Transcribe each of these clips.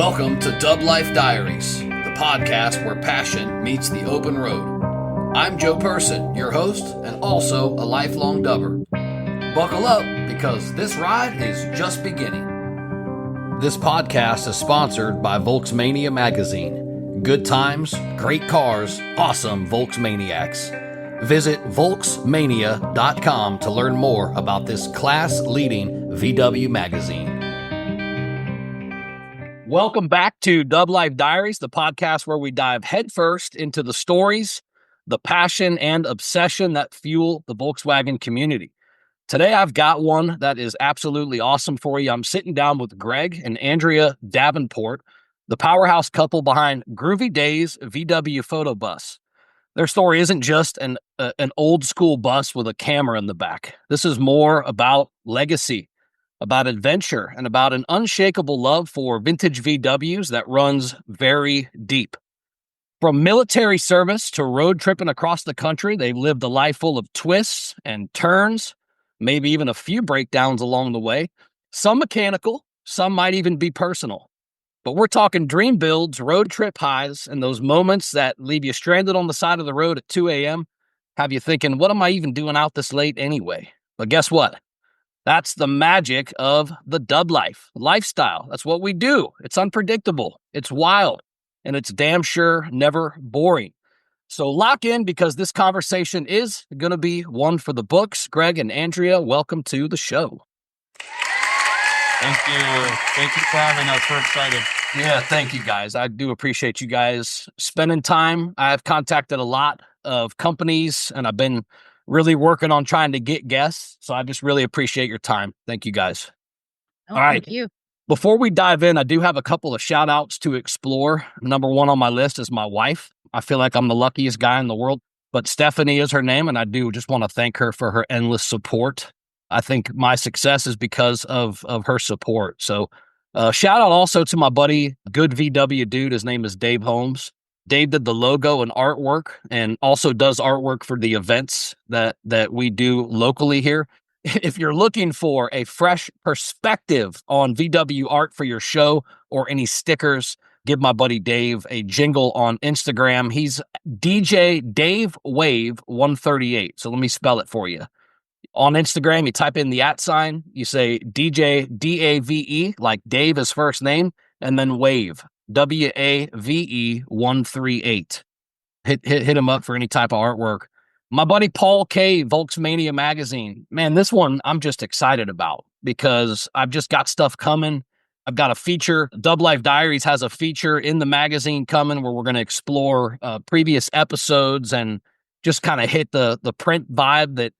Welcome to DubLife Diaries, the podcast where passion meets the open road. I'm Joe Person, your host, and also a lifelong dubber. Buckle up, because this ride is just beginning. This podcast is sponsored by Volksmania magazine. Good times, great cars, awesome Volksmaniacs. Visit Volksmania.com to learn more about this class-leading VW magazine. Welcome back to DubLife Diaries, the podcast where we dive headfirst into the stories, the passion, and obsession that fuel the Volkswagen community. Today, I've got one that is absolutely awesome for you. I'm sitting down with Greg and Andrea Davenport, the powerhouse couple behind Groovy Days VW photo bus. Their story isn't just an old school bus with a camera in the back. This is more about legacy, about adventure, and about an unshakable love for vintage VWs that runs very deep. From military service to road tripping across the country, they've lived a life full of twists and turns, maybe even a few breakdowns along the way. Some mechanical, some might even be personal. But we're talking dream builds, road trip highs, and those moments that leave you stranded on the side of the road at 2 a.m., have you thinking, what am I even doing out this late anyway? But guess what? That's the magic of the dub life, lifestyle. That's what we do. It's unpredictable, it's wild, and it's damn sure never boring. So lock in, because this conversation is going to be one for the books. Greg and Andrea, welcome to the show. Thank you. Thank you for having us. We're excited. Yeah, thank you guys. I do appreciate you guys spending time. I've contacted a lot of companies, and I've been really working on trying to get guests. So I just really appreciate your time. Thank you guys. Oh, all right. Thank you. Before we dive in, I do have a couple of shout outs to explore. Number one on my list is my wife. I feel like I'm the luckiest guy in the world, but Stephanie is her name, and I do just want to thank her for her endless support. I think my success is because of her support. So shout out also to my buddy, good VW dude. His name is Dave Holmes. Dave did the logo and artwork, and also does artwork for the events that we do locally here. If you're looking for a fresh perspective on VW art for your show or any stickers, give my buddy Dave a jingle on Instagram. He's DJ Dave Wave 138. So let me spell it for you. On Instagram, you type in the @, you say DJ DAVE, like Dave is first name, and then Wave, WAVE 138. Hit him up for any type of artwork. My buddy Paul K, Volksmania magazine. Man, this one I'm just excited about, because I've just got stuff coming. I've got a feature. DubLife Diaries has a feature in the magazine coming where we're going to explore previous episodes and just kind of hit the print vibe that,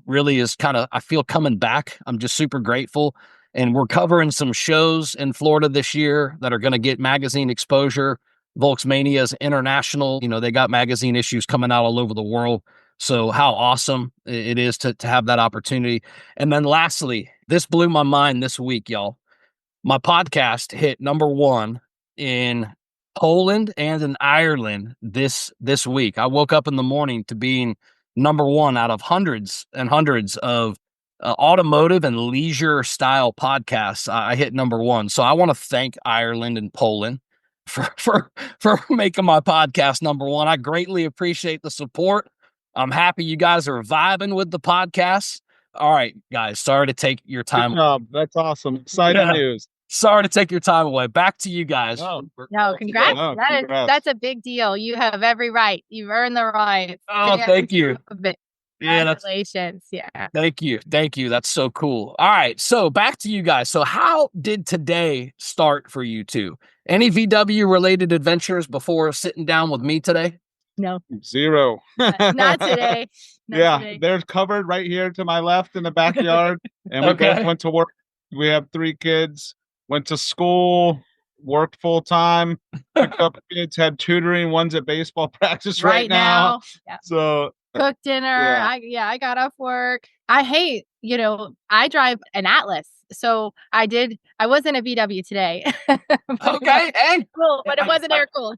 really is kind of, I feel, coming back. I'm just super grateful. And we're covering some shows in Florida this year that are going to get magazine exposure. Volksmania is international. They got magazine issues coming out all over the world. So how awesome it is to have that opportunity. And then lastly, this blew my mind this week, y'all. My podcast hit number one in Poland and in Ireland this week. I woke up in the morning to being number one out of hundreds and hundreds of automotive and leisure style podcasts. I hit number one. So I want to thank Ireland and Poland for making my podcast number one. I greatly appreciate the support. I'm happy you guys are vibing with the podcast. All right, guys, sorry to take your time. Good job. That's awesome. Exciting news. Sorry to take your time away. Back to you guys. No, congrats. Congrats. That's a big deal. You have every right. You've earned the right. Oh, thank you. Yeah, congratulations. Yeah. Thank you. That's so cool. All right, so back to you guys. So how did today start for you two? Any VW related adventures before sitting down with me today? No. Zero. Not today. Today. They're covered right here to my left in the backyard. And we both went to work. We have 3 kids, went to school, worked full time, picked up kids, had tutoring. One's at baseball practice right now. Yeah. So cooked dinner. I got off work. I hate, I drive an Atlas. So I wasn't a VW today. Okay. Hey. Cool, but it wasn't air cooled.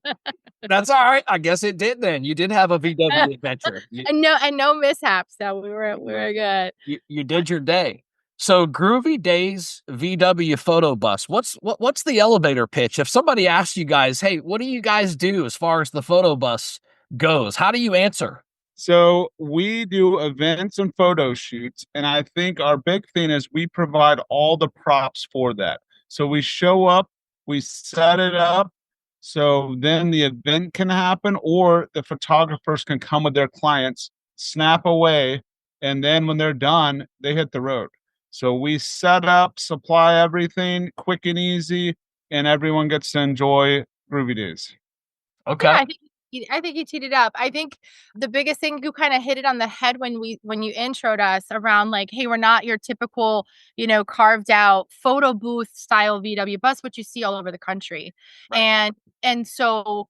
That's all right. I guess it did then. You did have a VW adventure. And no mishaps. So we were good. You did your day. So Groovy Days VW photo bus. What's the elevator pitch? If somebody asks you guys, hey, what do you guys do as far as the photo bus goes? How do you answer? So we do events and photo shoots, and I think our big thing is we provide all the props for that. So we show up, we set it up, so then the event can happen, or the photographers can come with their clients, snap away, and then when they're done, they hit the road. So we set up, supply everything quick and easy, and everyone gets to enjoy Groovy Days. Okay. Yeah, I think you teed it up. I think the biggest thing, you kind of hit it on the head when you introed us around, like, hey, we're not your typical, carved out photo booth style VW bus, which you see all over the country. Right. And so,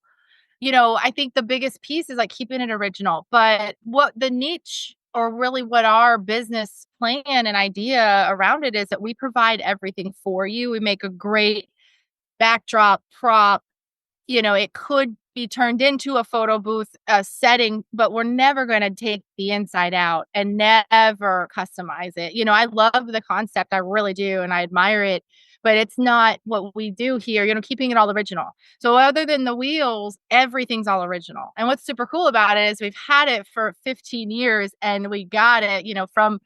I think the biggest piece is like keeping it original. But what the niche, or really what our business plan and idea around it is, that we provide everything for you. We make a great backdrop, prop. It could be turned into a photo booth setting, but we're never going to take the inside out and never customize it. I love the concept. I really do. And I admire it, but it's not what we do here, keeping it all original. So other than the wheels, everything's all original. And what's super cool about it is we've had it for 15 years and we got it, from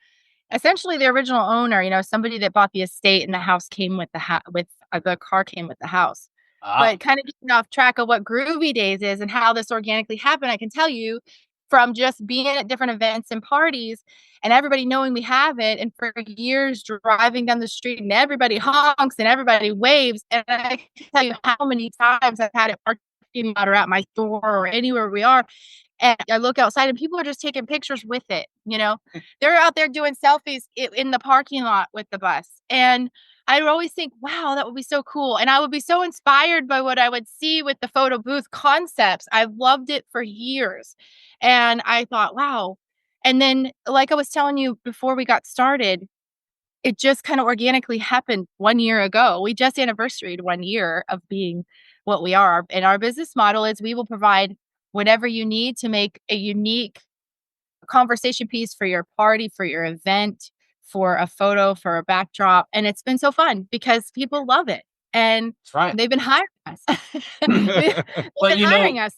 essentially the original owner, somebody that bought the estate, and the house came with the car came with the house. But kind of getting off track of what Groovy Days is and how this organically happened, I can tell you from just being at different events and parties and everybody knowing we have it, and for years driving down the street and everybody honks and everybody waves. And I can tell you how many times I've had it parking lot or at my store or anywhere we are. And I look outside and people are just taking pictures with it. They're out there doing selfies in the parking lot with the bus. And I would always think, wow, that would be so cool. And I would be so inspired by what I would see with the photo booth concepts. I've loved it for years. And I thought, wow. And then, like I was telling you before we got started, it just kind of organically happened 1 year ago. We just anniversaried 1 year of being what we are. And our business model is we will provide whatever you need to make a unique conversation piece for your party, for your event, for a photo, for a backdrop. And it's been so fun because people love it. And they've been hiring us. they've been hiring us.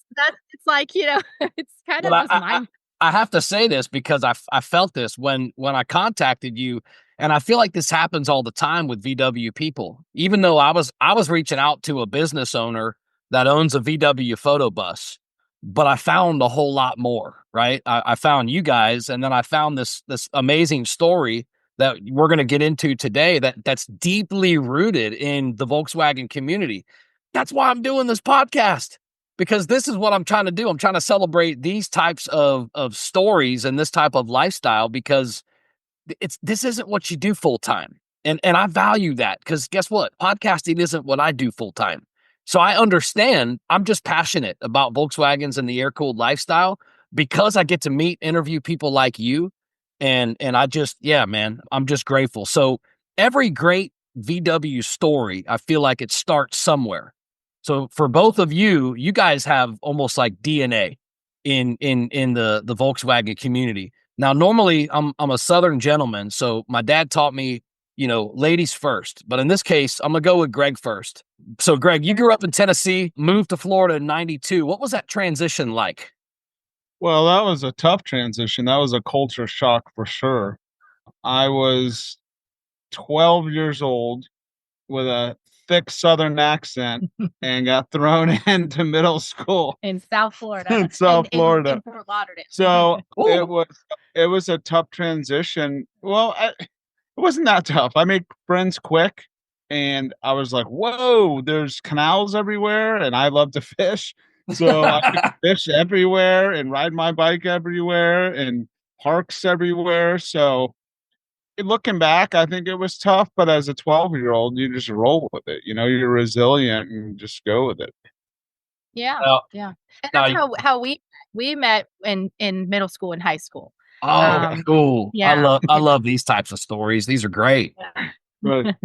It's like, it's kind of just mind. I have to say this because I felt this when I contacted you, and I feel like this happens all the time with VW people. Even though I was reaching out to a business owner that owns a VW photo bus, but I found a whole lot more, right? I found you guys, and then I found this amazing story that we're going to get into today that's deeply rooted in the Volkswagen community. That's why I'm doing this podcast, because this is what I'm trying to do. I'm trying to celebrate these types of stories and this type of lifestyle, because this isn't what you do full time. And I value that, because guess what? Podcasting isn't what I do full time. So I understand. I'm just passionate about Volkswagens and the air-cooled lifestyle because I get to interview people like you. And I just, yeah, man, I'm just grateful. So every great VW story, I feel like it starts somewhere. So for both of you, you guys have almost like DNA in the Volkswagen community. Now, normally I'm a Southern gentleman, so my dad taught me, ladies first. But in this case, I'm gonna go with Greg first. So, Greg, you grew up in Tennessee, moved to Florida in '92. What was that transition like? Well, that was a tough transition. That was a culture shock for sure. I was 12 years old with a thick Southern accent and got thrown into middle school in South Florida. In Florida. In Fort Lauderdale. So it was a tough transition. Well, it wasn't that tough. I made friends quick, and I was like, whoa, there's canals everywhere, and I love to fish. So I could fish everywhere and ride my bike everywhere and parks everywhere. So looking back, I think it was tough, but as a 12-year-old, you just roll with it. You're resilient and just go with it. Yeah. Yeah. And that's how we met in middle school and high school. Oh, cool. Yeah. I love these types of stories. These are great. Yeah. Right.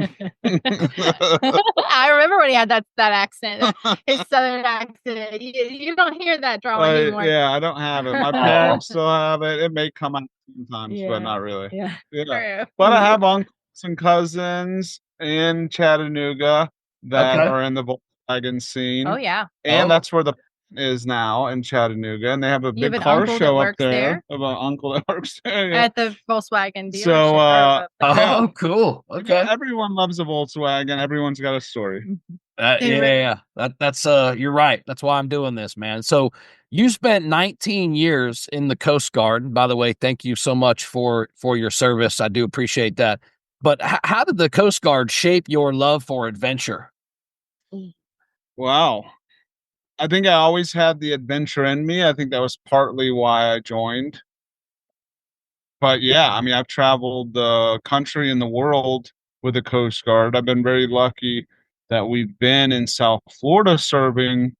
I remember when he had that accent, his Southern accent. You don't hear that drawl anymore. Yeah, I don't have it. My parents still have it. It may come out sometimes, but not really. Yeah. But I have uncles some cousins in Chattanooga that are in the Volkswagen scene. Oh yeah. And that's where the is now in Chattanooga, and they have a You have big an car uncle that show up works there. Of an uncle that works there. at the Volkswagen dealership. So, Oh, cool. Okay. everyone loves a Volkswagen. Everyone's got a story. Yeah. That's you're right. That's why I'm doing this, man. So you spent 19 years in the Coast Guard. By the way, thank you so much for your service. I do appreciate that. But how did the Coast Guard shape your love for adventure? Wow. I think I always had the adventure in me. I think that was partly why I joined. But yeah, I mean, I've traveled the country and the world with the Coast Guard. I've been very lucky that we've been in South Florida serving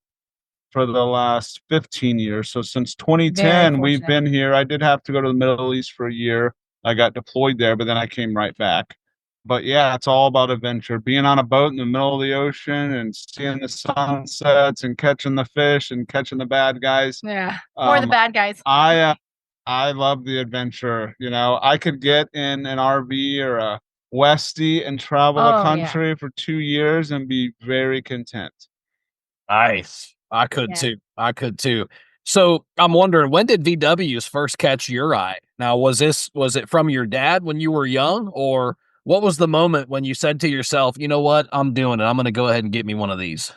for the last 15 years. So since 2010, we've been here. I did have to go to the Middle East for a year. I got deployed there, but then I came right back. But yeah, it's all about adventure. Being on a boat in the middle of the ocean and seeing the sunsets and catching the fish and catching the bad guys. Yeah. Or the bad guys. I love the adventure. You know, I could get in an RV or a Westie and travel the country for 2 years and be very content. Nice. I could too. I could too. So I'm wondering, when did VWs first catch your eye? Now, was it from your dad when you were young, or what was the moment when you said to yourself, you know what, I'm doing it. I'm going to go ahead and get me one of these.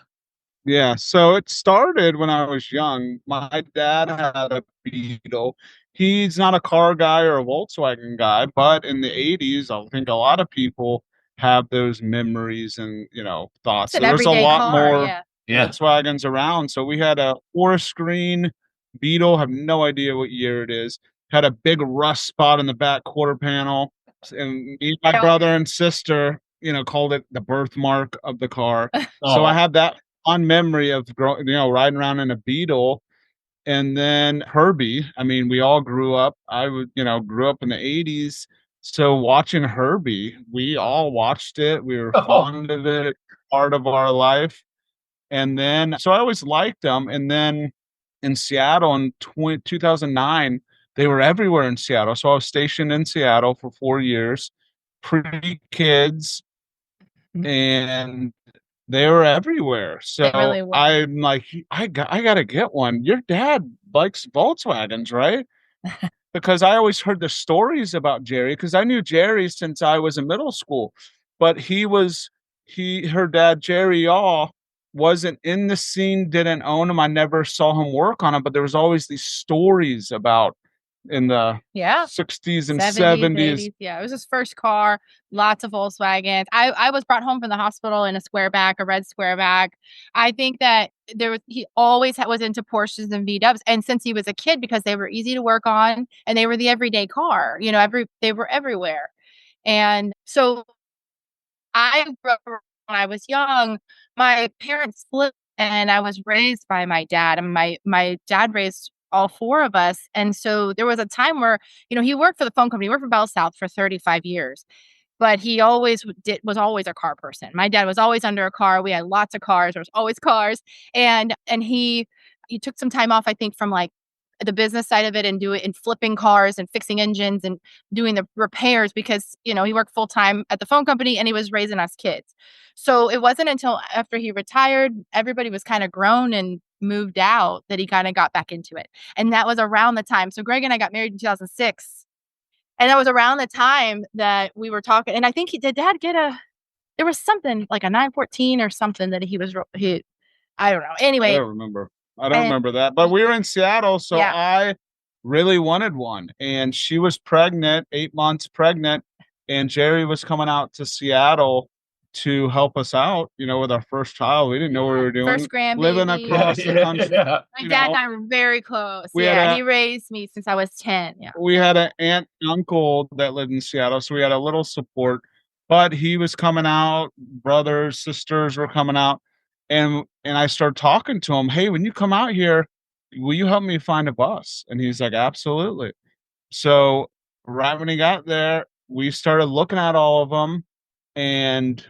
Yeah, so it started when I was young. My dad had a Beetle. He's not a car guy or a Volkswagen guy, but in the 80s, I think a lot of people have those memories and, thoughts. So there's a lot more Volkswagens around. So we had a forest green Beetle, have no idea what year it is. Had a big rust spot in the back quarter panel. And me, my brother and sister, called it the birthmark of the car. So I have that on memory of riding around in a Beetle. And then Herbie, I mean, we all grew up. Grew up in the 80s. So watching Herbie, we all watched it. We were fond of it, part of our life. And then, so I always liked them. And then in Seattle in 2009, they were everywhere in Seattle. So I was stationed in Seattle for 4 years, pre-kids, and they were everywhere. So really I'm like, I got to get one. Your dad likes Volkswagens, right? Because I always heard the stories about Jerry, because I knew Jerry since I was in middle school. But her dad, Jerry Yaw, wasn't in the scene, didn't own him. I never saw him work on it, but there was always these stories about in the 60s and 70s. 80s. Yeah, it was his first car. Lots of Volkswagens. I was brought home from the hospital in a a red squareback. I think that he always was into Porsches and VWs, and since he was a kid, because they were easy to work on and they were the everyday car. They were everywhere, and so I grew up when I was young. My parents split, and I was raised by my dad, and my dad raised all four of us. And so there was a time where, he worked for the phone company. He worked for Bell South for 35 years, but he always was always a car person. My dad was always under a car. We had lots of cars. There was always cars. And he took some time off, I think, from like the business side of it and flipping cars and fixing engines and doing the repairs because, he worked full time at the phone company and he was raising us kids. So it wasn't until after he retired, everybody was kind of grown and moved out, that he kind of got back into it. And that was around the time. So Greg and I got married in 2006. And that was around the time that we were talking. And I think did dad get there was something like a 914 or something that I don't know. Anyway. I don't remember that, but we were in Seattle. So I really wanted one, and she was pregnant, 8 months pregnant. And Jerry was coming out to Seattle to help us out, with our first child. We didn't know what we were doing. First grandbaby. Living across the country. My dad and I were very close. He raised me since I was 10. Yeah. We had an aunt and uncle that lived in Seattle, so we had a little support. But he was coming out, brothers, sisters were coming out. And I started talking to him, hey, when you come out here, will you help me find a bus? And he's like, absolutely. So right when he got there, we started looking at all of them, and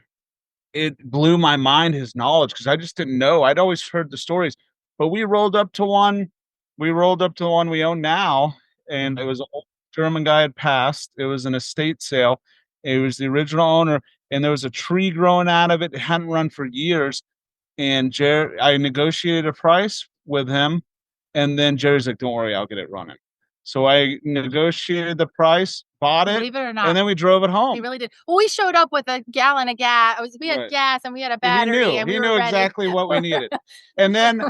it blew my mind, his knowledge, because I just didn't know. I'd always heard the stories, but we rolled up to one we own now, and it was an old German guy had passed. It was an estate sale, It was the original owner, and there was a tree growing out of it. It hadn't run for years. And I negotiated a price with him, and then Jerry's like, "Don't worry, I'll get it running." So I negotiated the price, bought it, Believe it or not, and then we drove it home. he really did. Well, we showed up with a gallon of gas. We had gas and we had a battery. He knew exactly what we needed. And then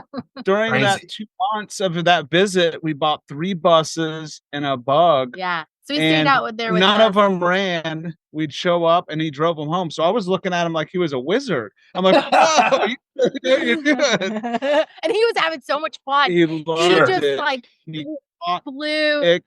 during that 2 months of that visit, we bought 3 buses and a bug. Yeah. So we stayed out there with none of them ran. We'd show up and he drove them home. So I was looking at him like he was a wizard. I'm like, "Whoa, you're good." And he was having so much fun. He loved it. He flew.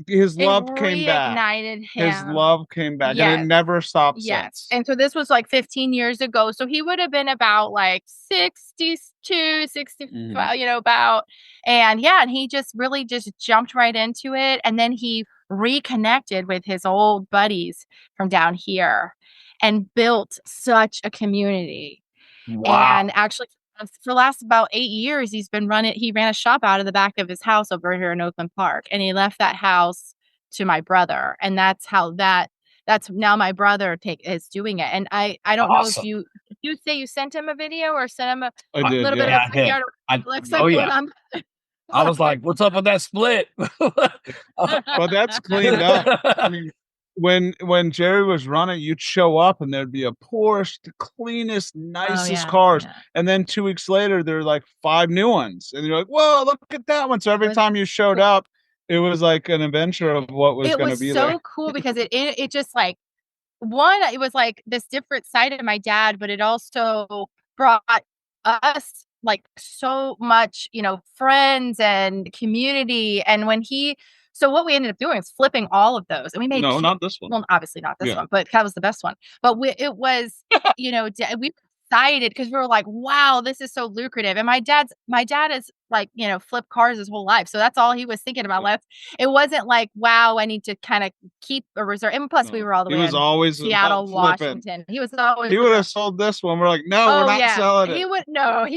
His love came back. Reignited him. His love came back, and it never stopped since. And so this was like 15 years ago. So he would have been about like 62, 65, about. And and he just really just jumped right into it. And then he reconnected with his old buddies from down here and built such a community. Wow. And actually, for the last about 8 years, he ran a shop out of the back of his house over here in Oakland Park. And he left that house to my brother. And that's now my brother is doing it. And I don't know if you say you sent him a video or sent him a little bit of backyard. I was like, "What's up with that split?" Well, that's cleaned up. I mean, when Jerry was running, you'd show up and there'd be a Porsche, the cleanest, nicest cars. Yeah. And then 2 weeks later, there are like 5 new ones. And you're like, "Whoa, look at that one." So every time you showed up, it was like an adventure of what was going to be there. It was so cool because it just like, it was like this different side of my dad, but it also brought us like so much, friends and community. And so what we ended up doing is flipping all of those, and we made not this one. Well, obviously not this one, but that was the best one. But it was, we were excited because we were like, "Wow, this is so lucrative." And my dad is like, flipped cars his whole life, so that's all he was thinking about. It wasn't like, "Wow, I need to kind of keep a reserve." And plus, we were all the way in Seattle, Washington. He was always. He would have sold this one. We're like, "No, we're not selling it." He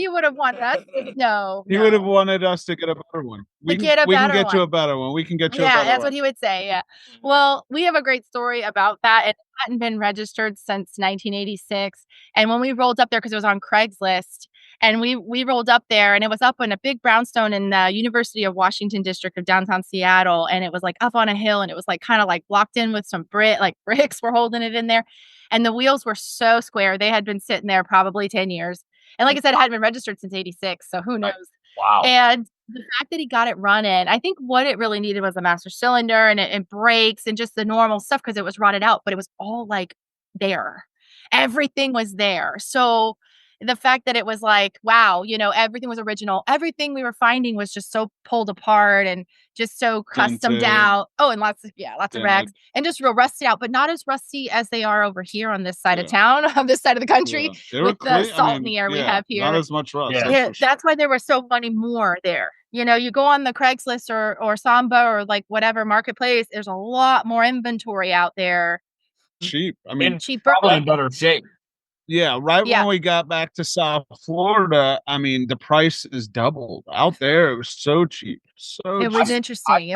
would have wanted us. No, he would have wanted us to get a better one. We can get you a better one. We can get you a better one. Yeah, that's what he would say. Yeah. Well, we have a great story about that. It hadn't been registered since 1986, and when we rolled up there, because it was on Craigslist. And we rolled up there, and it was up on a big brownstone in the University of Washington district of downtown Seattle. And it was like up on a hill, and it was like kind of like blocked in with some bricks were holding it in there. And the wheels were so square. They had been sitting there probably 10 years. And like I said, it hadn't been registered since 86. So who knows? Wow. And the fact that he got it running, I think what it really needed was a master cylinder and brakes and just the normal stuff because it was rotted out, but it was all like there. Everything was there. So the fact that it was like, wow, everything was original. Everything we were finding was just so pulled apart and just so customed out. Oh, and lots of rags and just real rusty out, but not as rusty as they are over here on this side of town, on this side of the country with the salt in the air we have here. Not as much rust. Yeah, that's why there were so many more there. You go on the Craigslist or Samba or like whatever marketplace, there's a lot more inventory out there. Cheap. I mean, cheaper. Probably in better shape. Yeah, when we got back to South Florida, I mean, the price is doubled. Out there, it was so cheap. It was interesting.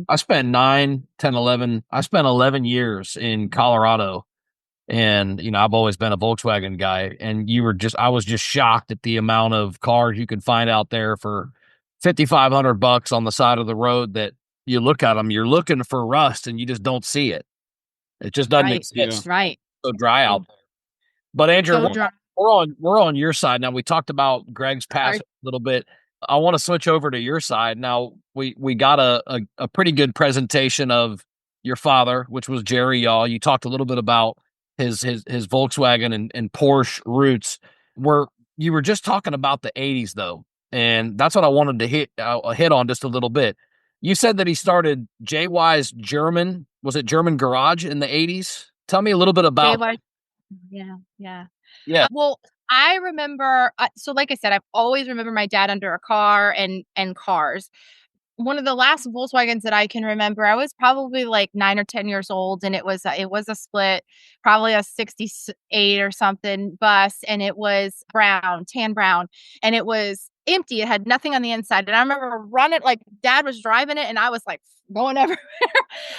I spent 9, 10, 11. I spent 11 years in Colorado. And, I've always been a Volkswagen guy. And I was just shocked at the amount of cars you can find out there for $5,500 on the side of the road that you look at them, you're looking for rust and you just don't see it. It just doesn't exist. Right. So dry out there. But Andrew, we're on your side now. We talked about Greg's past a little bit. I want to switch over to your side now. We got a pretty good presentation of your father, which was Jerry Yaw. You talked a little bit about his Volkswagen and Porsche roots. You were just talking about the 80s though, and that's what I wanted to hit on just a little bit. You said that he started JY's German Garage in the 80s. Tell me a little bit about. Yeah. Well, I remember. So, like I said, I've always remembered my dad under a car and cars. One of the last Volkswagens that I can remember, I was probably like 9 or 10 years old, and it was a split, probably a 68 or something bus, and it was tan brown, and it was empty. It had nothing on the inside, and I remember running like Dad was driving it, and I was like going everywhere,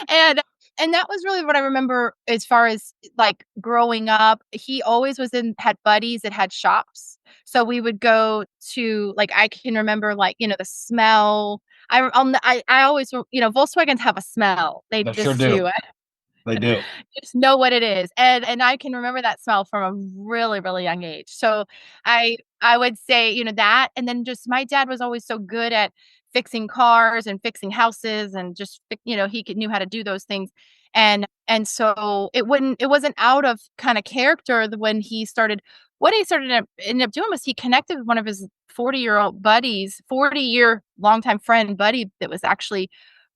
and And that was really what I remember as far as like growing up. He always had buddies that had shops. So we would go to, like, I can remember, like, the smell. I always, Volkswagens have a smell. They sure just do. do. They do. Just know what it is. And I can remember that smell from a really, really young age. So I would say, that. And then just my dad was always so good at fixing cars and fixing houses and just, knew how to do those things. And so it wasn't out of kind of character when he started. What he ended up doing was he connected with one of his 40-year-old buddies, 40-year longtime friend buddy that was actually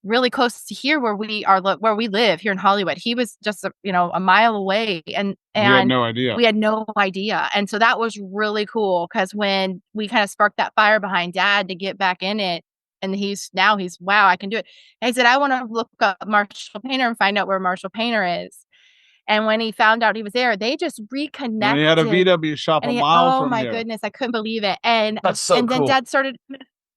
really close to here where we live here in Hollywood. He was just a mile away, and you had no idea. We had no idea. And so that was really cool, because when we kind of sparked that fire behind Dad to get back in it, and he's wow, I can do it. And I said, I want to look up Marshall Painter and find out where Marshall Painter is. And when he found out he was there, they just reconnected. And he had a VW shop a mile from here. Oh my goodness, I couldn't believe it. And that's so and cool. then Dad started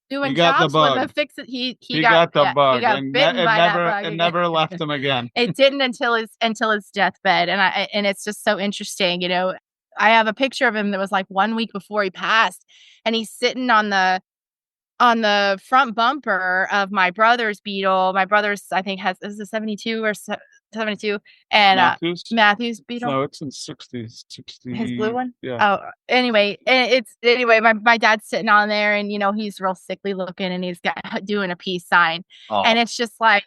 doing got jobs the bug. with him, fix it. He got the bug. He got and bitten by that bug. It never left him again. It didn't until his deathbed. And it's just so interesting. I have a picture of him that was like 1 week before he passed, and he's sitting on the front bumper of my brother's Beetle. My brother's, I think, is a 72 or 72, and Matthews Beetle. No, it's in 60s. 60. His blue one. Yeah. Oh, anyway, my dad's sitting on there, and he's real sickly looking, and he's doing a peace sign, and it's just like,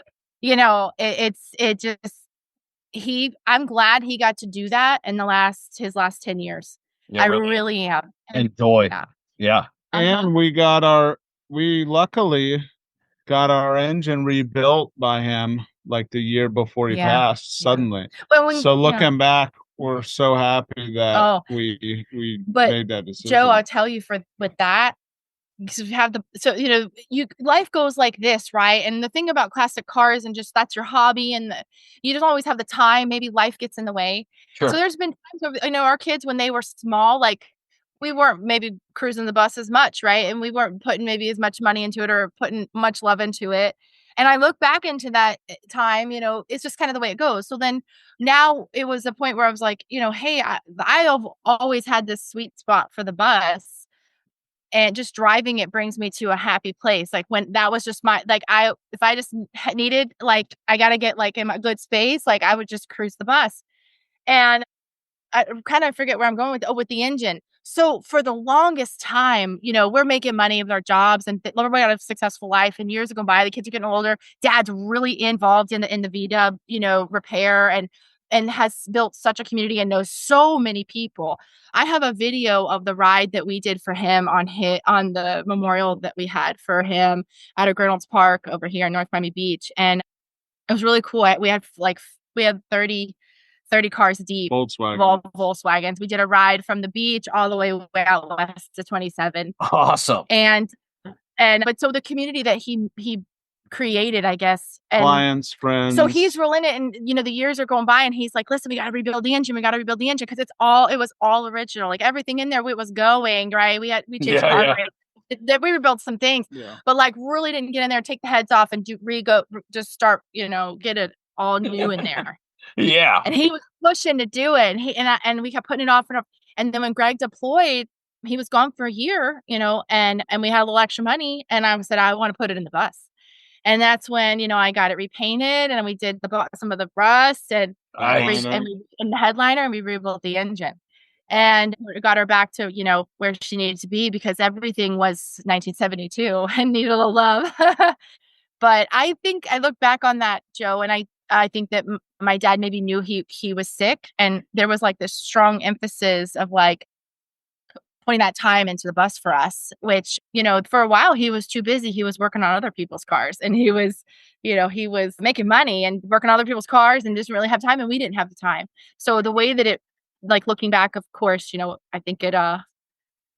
I'm glad he got to do that in his last 10 years. Yeah, I really am. Enjoy. Yeah. And we luckily got our engine rebuilt by him like the year before he passed suddenly. So looking back, we're so happy that we made that decision. Joe, I'll tell you, with that, because we have life goes like this, right? And the thing about classic cars, and just that's your hobby, and you don't always have the time. Maybe life gets in the way. Sure. So there's been times where, our kids, when they were small, like, we weren't maybe cruising the bus as much, right? And we weren't putting maybe as much money into it or putting much love into it. And I look back into that time, it's just kind of the way it goes. So then now it was a point where I was like, hey, I've always had this sweet spot for the bus, and just driving it brings me to a happy place. Like, when that was just if I just needed, like, I got to get like in my good space, like, I would just cruise the bus. And I kind of forget where I'm going with the engine. So for the longest time, we're making money with our jobs, and everybody got a successful life, and years are going by, the kids are getting older. Dad's really involved in the VW, repair, and has built such a community and knows so many people. I have a video of the ride that we did for him on the memorial that we had for him at Reynolds Park over here in North Miami Beach. And it was really cool. We had 30 cars deep, Volkswagens. We did a ride from the beach all the way out west to 27. Awesome. But so the community that he created, I guess, and clients, friends. So he's rolling it, and the years are going by, and he's like, "Listen, we got to rebuild the engine. Because it was all original. Like, everything in there, it was going right. We changed we rebuilt some things, but like really didn't get in there, take the heads off, and just start, get it all new in there." Yeah. And he was pushing to do it, and we kept putting it off and off. And then when Greg deployed, he was gone for a year, and we had a little extra money, and I said, I want to put it in the bus. And that's when, I got it repainted, and we did some of the rust and the headliner, and we rebuilt the engine. And we got her back to, where she needed to be, because everything was 1972 and needed a little love. But I think I look back on that, Joe, and I think that my dad maybe knew he was sick, and there was like this strong emphasis of like putting that time into the bus for us, which, for a while he was too busy. He was working on other people's cars, and he was making money and working on other people's cars, and didn't really have time, and we didn't have the time. So the way that it, like, looking back, of course, I think it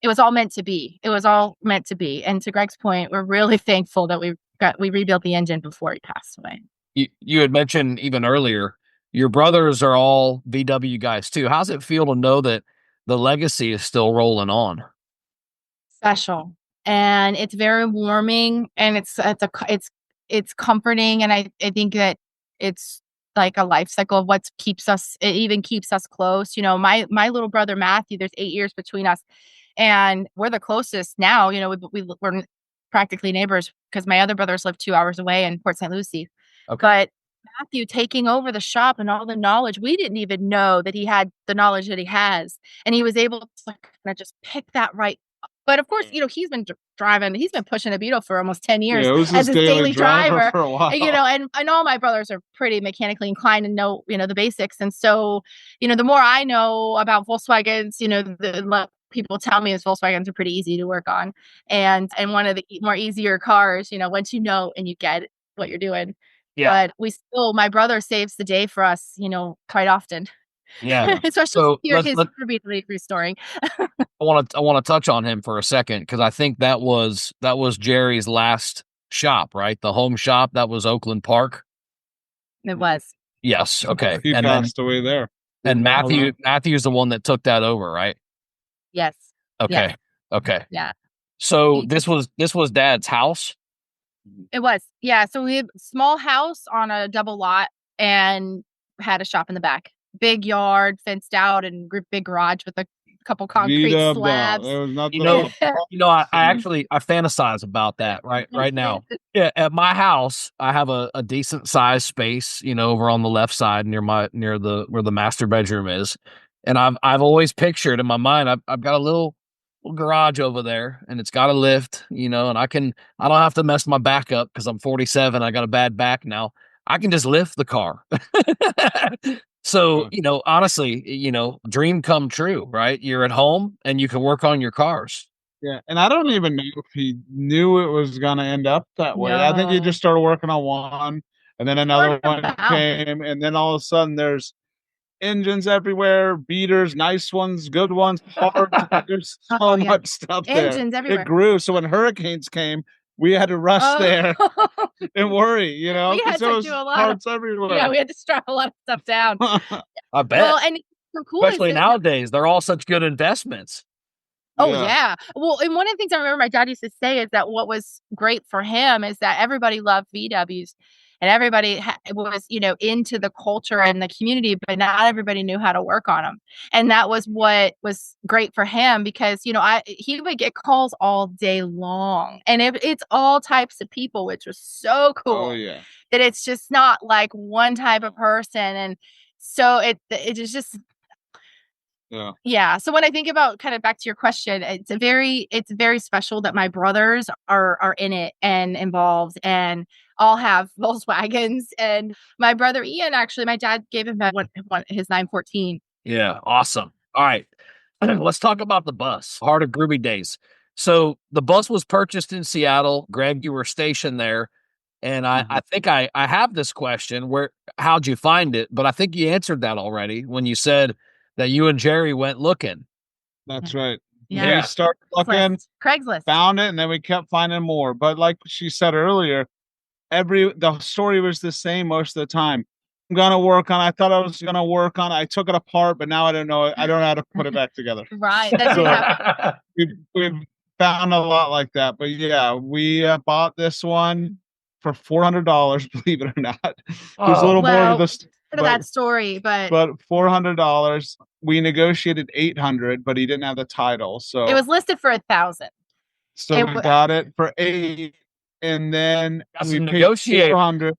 was all meant to be. It was all meant to be. And to Greg's point, we're really thankful that we rebuilt the engine before he passed away. You had mentioned even earlier, your brothers are all VW guys too. How's it feel to know that the legacy is still rolling on? Special. And it's very warming, and it's comforting. And I think that it's like a life cycle of what keeps us, it even keeps us close. You know, my little brother Matthew, there's 8 years between us, and we're the closest now. You know, we're practically neighbors because my other brothers live 2 hours away in Port St. Lucie. Okay. But Matthew taking over the shop and all the knowledge, we didn't even know that he had the knowledge that he has, and he was able to kind of just pick that right. But of course, you know, he's been driving, he's been pushing a Beetle for almost 10 years it was as his his daily driver. for a while. You know, and all my brothers are pretty mechanically inclined and know, you know, the basics. And so, you know, the more I know about Volkswagens, you know, the people tell me is Volkswagens are pretty easy to work on. And one of the more easier cars, you know, once you know and you get what you're doing. Yeah. But my brother saves the day for us, you know, quite often. Yeah. Especially So hear his repeatedly restoring. I want to touch on him for a second because I think that was Jerry's last shop, right? The home shop that was Oakland Park. It was. Yes. Okay. He passed away there. And Matthew's the one that took that over, right? Yes. Okay. Yes. Okay. Yeah. So this was Dad's house. It was. Yeah. So we had a small house on a double lot and had a shop in the back. Big yard, fenced out, and big garage with a couple concrete slabs. There was nothing. I actually fantasize about that right now. Yeah, at my house, I have a decent sized space, you know, over on the left side near where the master bedroom is, and I've always pictured in my mind I've got a little garage over there, and it's got a lift, you know, and I don't have to mess my back up because I'm 47. I got a bad back now. I can just lift the car. So, you know, honestly, you know, dream come true, right? You're at home and you can work on your cars. Yeah. And I don't even know if he knew it was going to end up that way. I think he just started working on one, and then another one came, and then all of a sudden there's engines everywhere, beaters, nice ones, good ones, hard. There's so much stuff engines there. everywhere. It grew. So when hurricanes came, we had to rush there and worry, you know, because there was parts everywhere. Yeah, we had to strap a lot of stuff down. I bet. Well, and so cool, especially nowadays, they're all such good investments. Oh, yeah. Well, and one of the things I remember my dad used to say is that what was great for him is that everybody loved VWs. And everybody was, you know, into the culture and the community, but not everybody knew how to work on them. And that was what was great for him because, you know, he would get calls all day long, and it's all types of people, which was so cool. Oh, yeah. That it's just not like one type of person. And so it is just. Yeah. So when I think about kind of back to your question, it's very special that my brothers are in it and involved and all have Volkswagens. And my brother Ian, actually, my dad gave him his 914. Yeah. Awesome. All right. Let's talk about the bus. Heart of Groovy Days. So the bus was purchased in Seattle. Greg, you were stationed there. And I think I have this question, how'd you find it? But I think you answered that already when you said that you and Jerry went looking. That's right. Yeah. We started looking, Craigslist, found it, and then we kept finding more. But like she said earlier, the story was the same most of the time. I'm gonna work on. I thought I was gonna work on. I took it apart, but now I don't know. I don't know how to put it back together. Right. That's we've found a lot like that. But yeah, we bought this one for $400. Believe it or not, there's a little more to this. That story, but $400. We negotiated $800, but he didn't have the title, so it was listed for $1,000. So we got it for $800, and then we negotiate $400.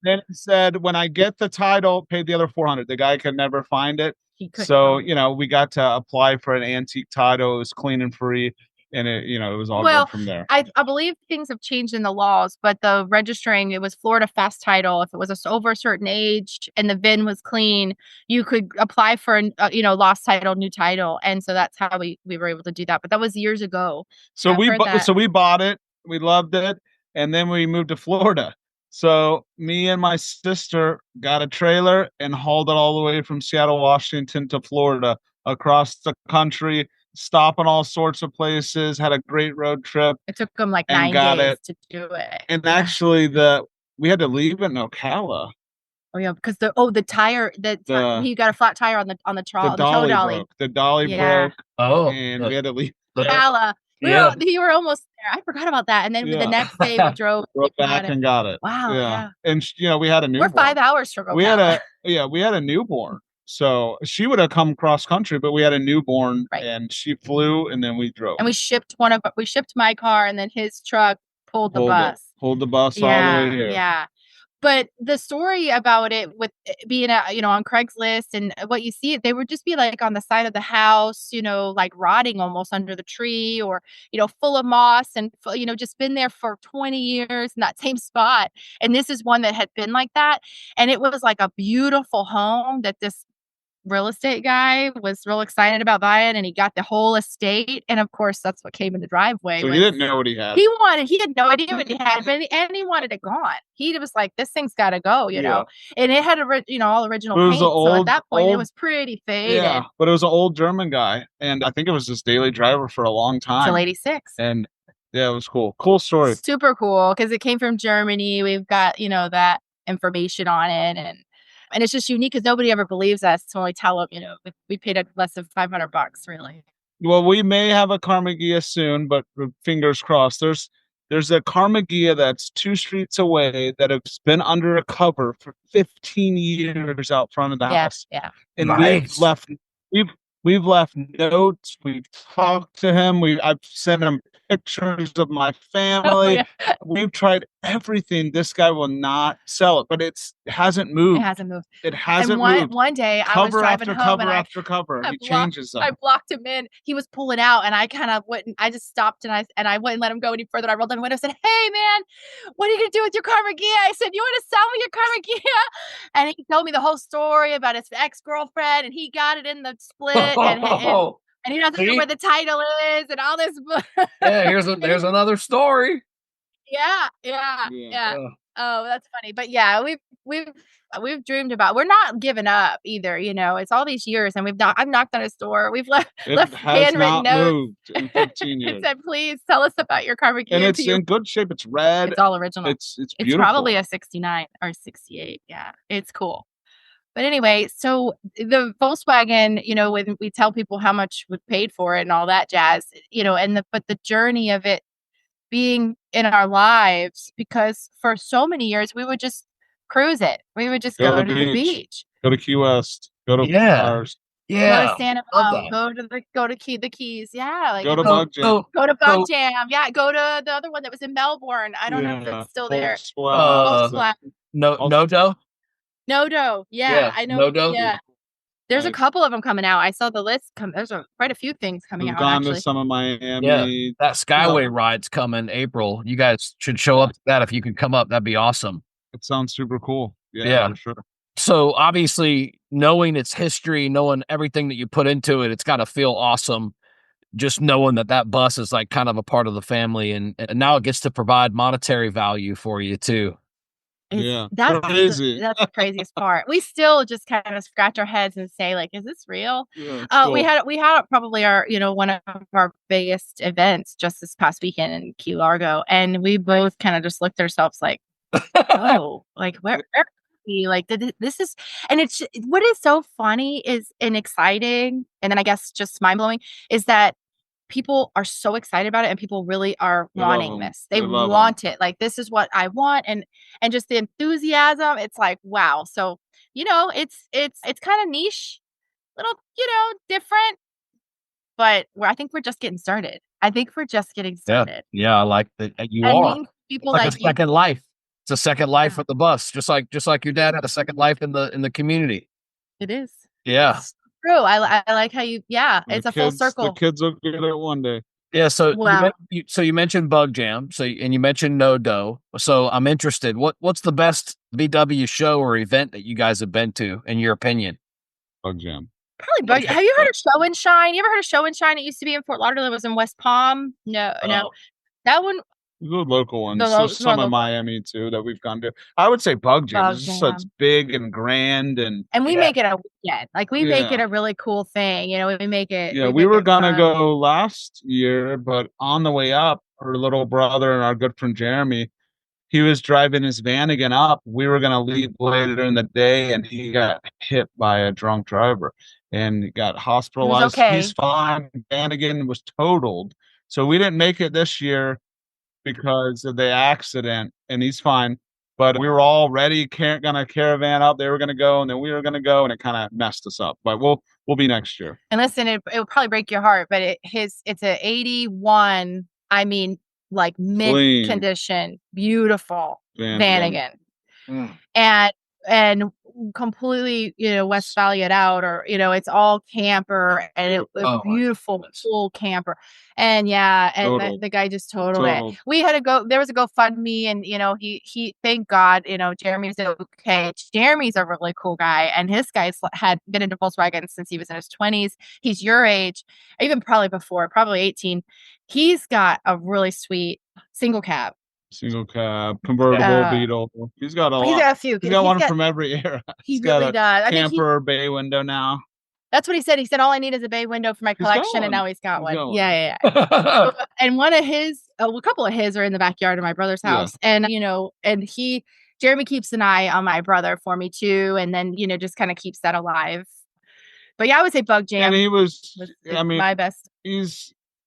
Then it said, when I get the title, pay the other $400. The guy could never find it, so you know, we got to apply for an antique title. It was clean and free. And it, you know, it was all good from there. I believe things have changed in the laws, but the registering, it was Florida fast title. If it was over a certain age and the VIN was clean, you could apply for lost title, new title. And so that's how we were able to do that. But that was years ago. So we bought it. We loved it. And then we moved to Florida. So me and my sister got a trailer and hauled it all the way from Seattle, Washington to Florida, across the country, stopping all sorts of places, had a great road trip. It took them like 9 days to do it. And actually we had to leave in Ocala. Oh yeah, because the tire he got a flat tire on the tow dolly. The dolly broke. Oh, and we had to leave. Ocala. We were almost there. I forgot about that. And then the next day we drove back and got it. Wow. Yeah. And we had a newborn. We're 5 hours from we had a newborn. So she would have come cross country, but we had a newborn and she flew and then we drove. And we shipped my car and then his truck pulled the bus. Pulled the bus all the way here. Yeah. But the story about it with being on Craigslist and what you see, they would just be like on the side of the house, like rotting almost under the tree or, full of moss and, just been there for 20 years in that same spot. And this is one that had been like that. And it was like a beautiful home that this real estate guy was real excited about buying, and he got the whole estate. And of course, that's what came in the driveway. So he didn't know what he had. He had no idea what he had, and he wanted it gone. He was like, "This thing's got to go," know. And it had all original paint. So at that point, it was pretty faded. Yeah, but it was an old German guy, and I think it was his daily driver for a long time. Till '86. And yeah, it was cool. Cool story. Super cool because it came from Germany. We've got that information on it, and it's just unique because nobody ever believes us when we tell them, we paid less than $500, really. Well, we may have a Carmagia soon, but fingers crossed. There's a Carmagia that's 2 streets away that has been under a cover for 15 years out front of the house. Yeah. And we've left notes. We've talked to him. I've sent him pictures of my family. Oh, yeah. We've tried everything. This guy will not sell it, but it hasn't moved. It hasn't moved. One day I was driving home after cover. He changes them. I blocked him in. He was pulling out, and I kind of wouldn't. I just stopped and I wouldn't let him go any further. I rolled down the window and said, "Hey, man, what are you gonna do with your Carmagia?" I said, "You want to sell me your Carmagia?" And he told me the whole story about his ex-girlfriend, and he got it in the split, and he doesn't know where the title is, and all this. Yeah, there's another story. Yeah. Oh, that's funny. But yeah, we've dreamed about. We're not giving up either. It's all these years, and I've knocked on his door. We've left handwritten notes in 15 years. It said, "Please tell us about your Carmagia." And it's in good shape. It's red. It's all original. It's beautiful. It's probably a 69 or 68. Yeah, it's cool. But anyway, so the Volkswagen, when we tell people how much we paid for it and all that jazz, but the journey of it being in our lives, because for so many years we would just cruise it. We would just go to the beach. Go to Key West. Go to Mars. Yeah. Go to Santa Fe. Go to the Keys. Yeah. Go to Bug Jam. Go to Bug Jam. Yeah. Go to the other one that was in Melbourne. I don't know if it's still there. Nodo. Nodo. Yeah, I know. Nodo. Yeah. There's a couple of them coming out. I saw the list there's quite a few things coming out. Gone to some of Miami. Yeah, that Skyway ride's coming April. You guys should show up to that if you can come up. That'd be awesome. It sounds super cool. Yeah, for sure. So obviously, knowing its history, knowing everything that you put into it, it's got to feel awesome. Just knowing that bus is like kind of a part of the family, and now it gets to provide monetary value for you too. That's crazy. That's the craziest part. We still just kind of scratch our heads and say, like, is this real? Yeah, cool. We had probably our, one of our biggest events just this past weekend in Key Largo. And we both kind of just looked at ourselves like, oh, like where are we? Like this is, and it's what is so funny is and exciting. And then I guess just mind blowing is that people are so excited about it, and people really are wanting this. They want it. Like, this is what I want. And just the enthusiasm, it's like, wow. So, it's kind of niche, little, different, but I think we're just getting started. Yeah, I like that. People like a second life. It's a second life with the bus, just like your dad had a second life in the community. It is. Yeah. True. I like how it's a full circle. The kids will get it one day. Yeah. So you mentioned Bug Jam. And you mentioned No Dough. So I'm interested. What's the best VW show or event that you guys have been to, in your opinion? Bug Jam. Probably Bug. Have you heard of Show and Shine? You ever heard of Show and Shine? It used to be in Fort Lauderdale. It was in West Palm. No. That one. The local ones. Some of Miami too that we've gone to. I would say Bug Jam. It's big and grand, and we make it a weekend. Like we make it a really cool thing. We make it. Yeah, we were gonna go last year, but on the way up, her little brother and our good friend Jeremy, he was driving his Vanagon up. We were gonna leave later in the day, and he got hit by a drunk driver and got hospitalized. Okay. He's fine. Vanagon was totaled. So we didn't make it this year because of the accident, and he's fine. But we were all ready, gonna caravan up. They were gonna go, and then we were gonna go, and it kind of messed us up. But we'll be next year. And listen, it will probably break your heart, but it's a 81. I mean, like mint condition, beautiful Vanagon. And completely, West Valley it out, or it's all camper, and a beautiful full camper. And the guy just totaled it. We had to go. There was a GoFundMe, and he thank God, Jeremy's okay. Jeremy's a really cool guy, and his guys had been into Volkswagen since he was in his 20s. He's your age, even probably before, probably 18. He's got a really sweet single cab convertible Beetle. He's got a lot. He's got a few. He's got one from every era. He really does. Camper bay window now. That's what he said. He said, all I need is a bay window for my collection, and now he's got one. Yeah. And one of his, a couple of his are in the backyard of my brother's house. And, Jeremy keeps an eye on my brother for me too. And then, just kind of keeps that alive. But yeah, I would say Bug Jam. And he was my best.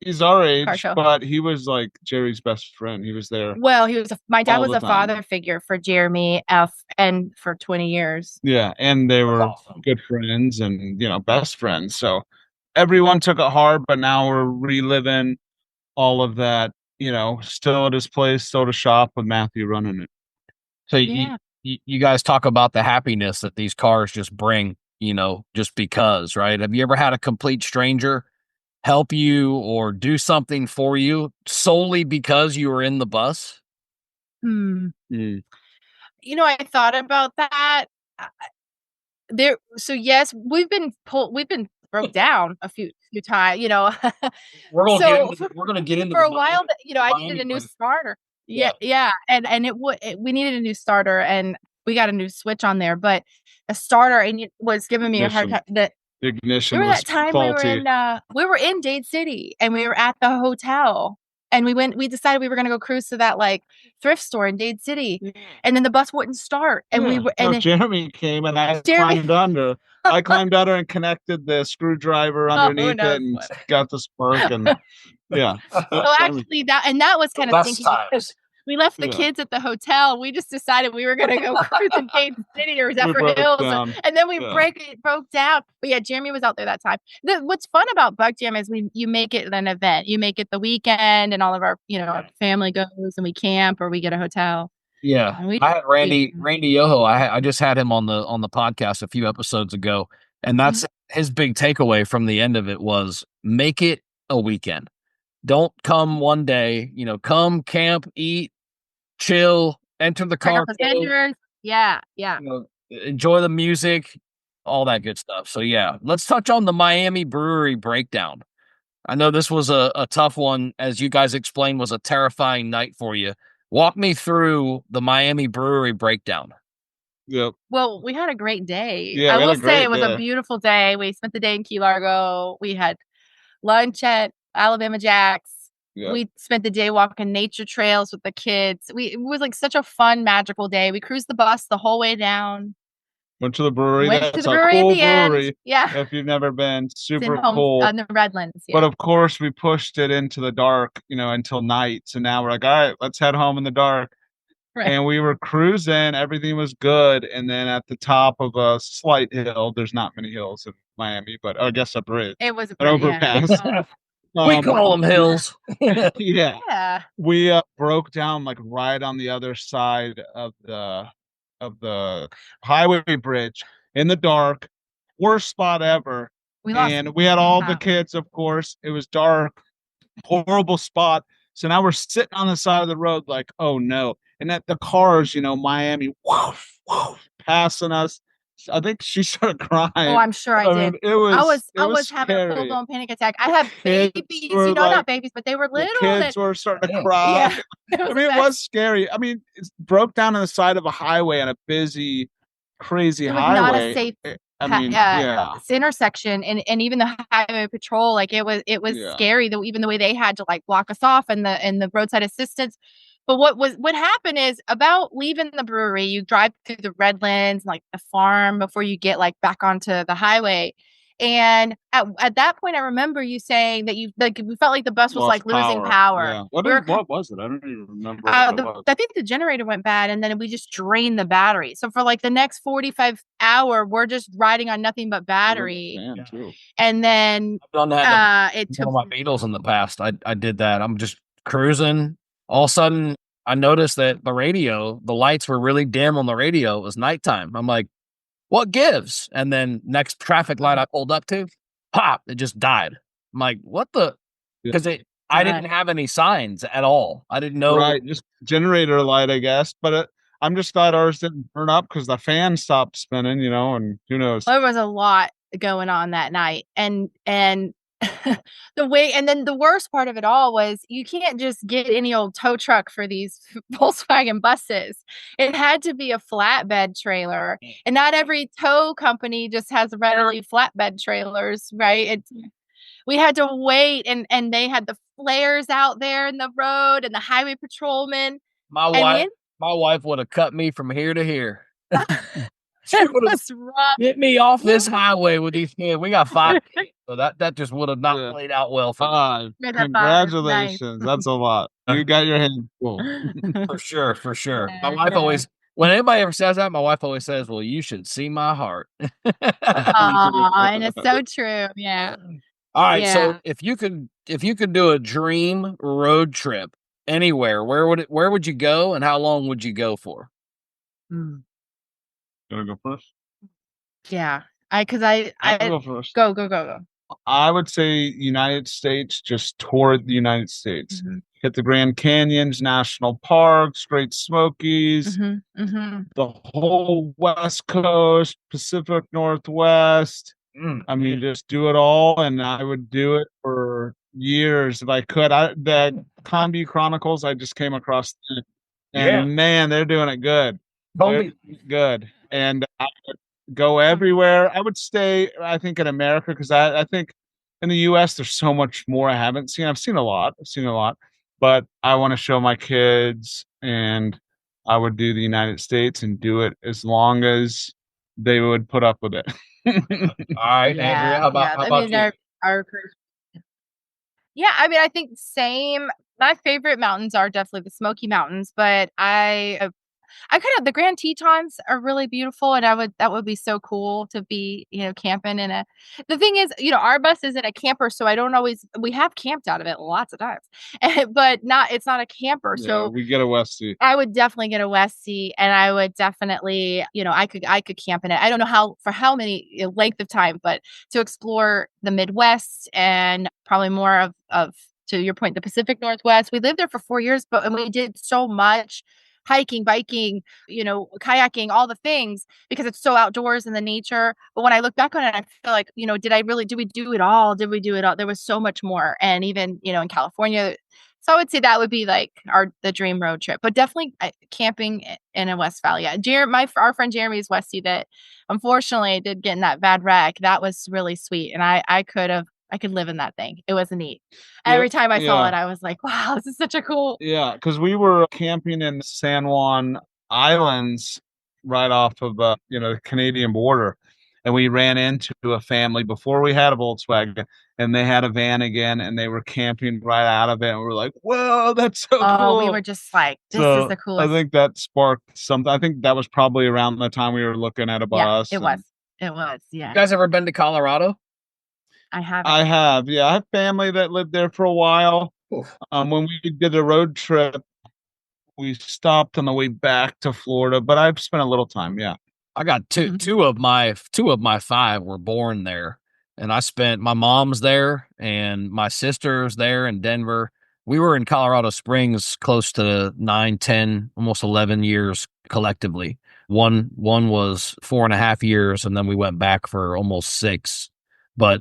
He's our age, but he was like Jerry's best friend. He was there. Well, my dad was a father figure for Jeremy and for 20 years. Yeah, and they were good friends and, best friends. So everyone took it hard, but now we're reliving all of that, still at his place, still to shop with Matthew running it. So you guys talk about the happiness that these cars just bring, just because, right? Have you ever had a complete stranger help you or do something for you solely because you were in the bus? I thought about that. So yes, we've been broke down a few times, We're gonna get into for a while. I needed a new starter. Yeah. And we needed a new starter, and we got a new switch on there, but a starter, and it was giving me a hard time. The ignition was faulty. We were in Dade City, and we were at the hotel, and we decided we were going to go cruise to that like thrift store in Dade City, and then the bus wouldn't start, and Jeremy came, and I climbed under. I climbed under and connected the screwdriver underneath it and got the spark, and yeah. So actually that was kind of stinky. We left the kids at the hotel. We just decided we were going to go cruise in Dade City or Zephyr Hills. And then we broke down. But yeah, Jeremy was out there that time. What's fun about Bug Jam is you make it an event. You make it the weekend, and all of our, our family goes, and we camp or we get a hotel. Yeah. I had Randy Yoho. I just had him on the podcast a few episodes ago. And that's his big takeaway from the end of it was make it a weekend. Don't come one day, come camp, eat, chill, enter the car, enjoy the music, all that good stuff. So yeah, let's touch on the Miami Brewery breakdown. I know this was a tough one, as you guys explained, was a terrifying night for you. Walk me through the Miami Brewery breakdown. Yep. Well, we had a great day. Yeah, I will say it was a beautiful day. We spent the day in Key Largo. We had lunch at Alabama Jack's. Yep. We spent the day walking nature trails with the kids. It was like such a fun, magical day. We cruised the bus the whole way down. Went to the brewery. That's a cool brewery. Yeah. If you've never been, super cool. On the Redlands. Yeah. But of course, we pushed it into the dark, until night. So now we're like, all right, let's head home in the dark. Right. And we were cruising. Everything was good. And then at the top of a slight hill, there's not many hills in Miami, but I guess a bridge. It was an overpass. Yeah. We call them hills. Yeah. We broke down like right on the other side of the highway bridge in the dark. Worst spot ever. We had all the kids, of course. It was dark, horrible spot. So now we're sitting on the side of the road like, oh no. And at the cars, Miami, passing us. I think she started crying. Oh, I'm sure I did. It was. I was having a full-blown panic attack. I have babies, not babies, but they were little. The kids were starting to cry. Yeah, it was scary. It broke down on the side of a highway on a busy, crazy highway. Not a safe intersection, and even the highway patrol, like it was scary. Even the way they had to like block us off, and the roadside assistance. But what happened is about leaving the brewery, you drive through the Redlands, like the farm before you get like back onto the highway. And at that point, I remember you saying that you felt like the bus was like losing power. Yeah. What was it? I don't even remember. I think the generator went bad, and then we just drained the battery. So for like the next 45 hour, we're just riding on nothing but battery. And then I've done that. It took my Beatles in the past. I did that. I'm just cruising. All of a sudden, I noticed that the lights were really dim on the radio. It was nighttime. I'm like, what gives? And then next traffic light I pulled up to, pop, it just died. I'm like, what the? Because I didn't have any signs at all. I didn't know. Right, just generator light, I guess. But I'm just glad ours didn't burn up because the fan stopped spinning, and who knows? There was a lot going on that night. And and then the worst part of it all was you can't just get any old tow truck for these Volkswagen buses. It had to be a flatbed trailer. And not every tow company just has readily flatbed trailers, right? We had to wait, and they had the flares out there in the road and the highway patrolman. My wife would have cut me from here to here. She would have hit me off this highway with these kids. We got 5 kids, so that just would have not played out well for me. Congratulations. Nice. That's a lot. You got your hands full. For sure. My wife always, when anybody ever says that, my wife always says, well, you should see my heart. And it's so true. Yeah. All right. Yeah. So if you could do a dream road trip anywhere, where would you go, and how long would you go for? You want to go first? Yeah. I go first. Go. I would say United States, just tour the United States. Mm-hmm. Hit the Grand Canyons, national parks, Great Smokies, the whole West Coast, Pacific Northwest. I mean, just do it all, and I would do it for years if I could. The Combi Chronicles, I just came across, and man, they're doing it good. Good. And I would go everywhere. I would stay, I think, in America, because I think in the US there's so much more I haven't seen. I've seen a lot, but I want to show my kids, and I would do the United States and do it as long as they would put up with it. All right, Andrea, how about you? Yeah, I mean, I think same. My favorite mountains are definitely the Smoky Mountains, but I the Grand Tetons are really beautiful, and that would be so cool to be, camping the thing is, our bus isn't a camper, so we have camped out of it lots of times, but it's not a camper. Yeah, so we get a Westie. I would definitely get a Westie, and I would definitely, I could camp in it. I don't know for how many length of time, but to explore the Midwest and probably more of to your point, the Pacific Northwest. We lived there for 4 years, and we did so much hiking, biking, kayaking, all the things, because it's so outdoors in the nature. But when I look back on it, I feel like, did we do it all? There was so much more. And even, in California. So I would say that would be like the dream road trip, but definitely camping in a West Valley. Our friend Jeremy's Westie that unfortunately did get in that bad wreck. That was really sweet. And I could live in that thing. It was neat. Every time I saw it, I was like, wow, this is such a cool. Yeah, because we were camping in San Juan Islands right off of the Canadian border. And we ran into a family before we had a Volkswagen, and they had a van again, and they were camping right out of it. And we were like, whoa, that's so cool. We were just like, this is the coolest. I think that sparked something. I think that was probably around the time we were looking at a bus. It was, yeah. You guys ever been to Colorado? I have. Yeah. I have family that lived there for a while. When we did a road trip, we stopped on the way back to Florida, but I've spent a little time. Yeah. I got two of my 5 were born there, and my mom's there and my sister's there in Denver. We were in Colorado Springs close to 9, 10, almost 11 years collectively. One was 4.5 years, and then we went back for almost 6. But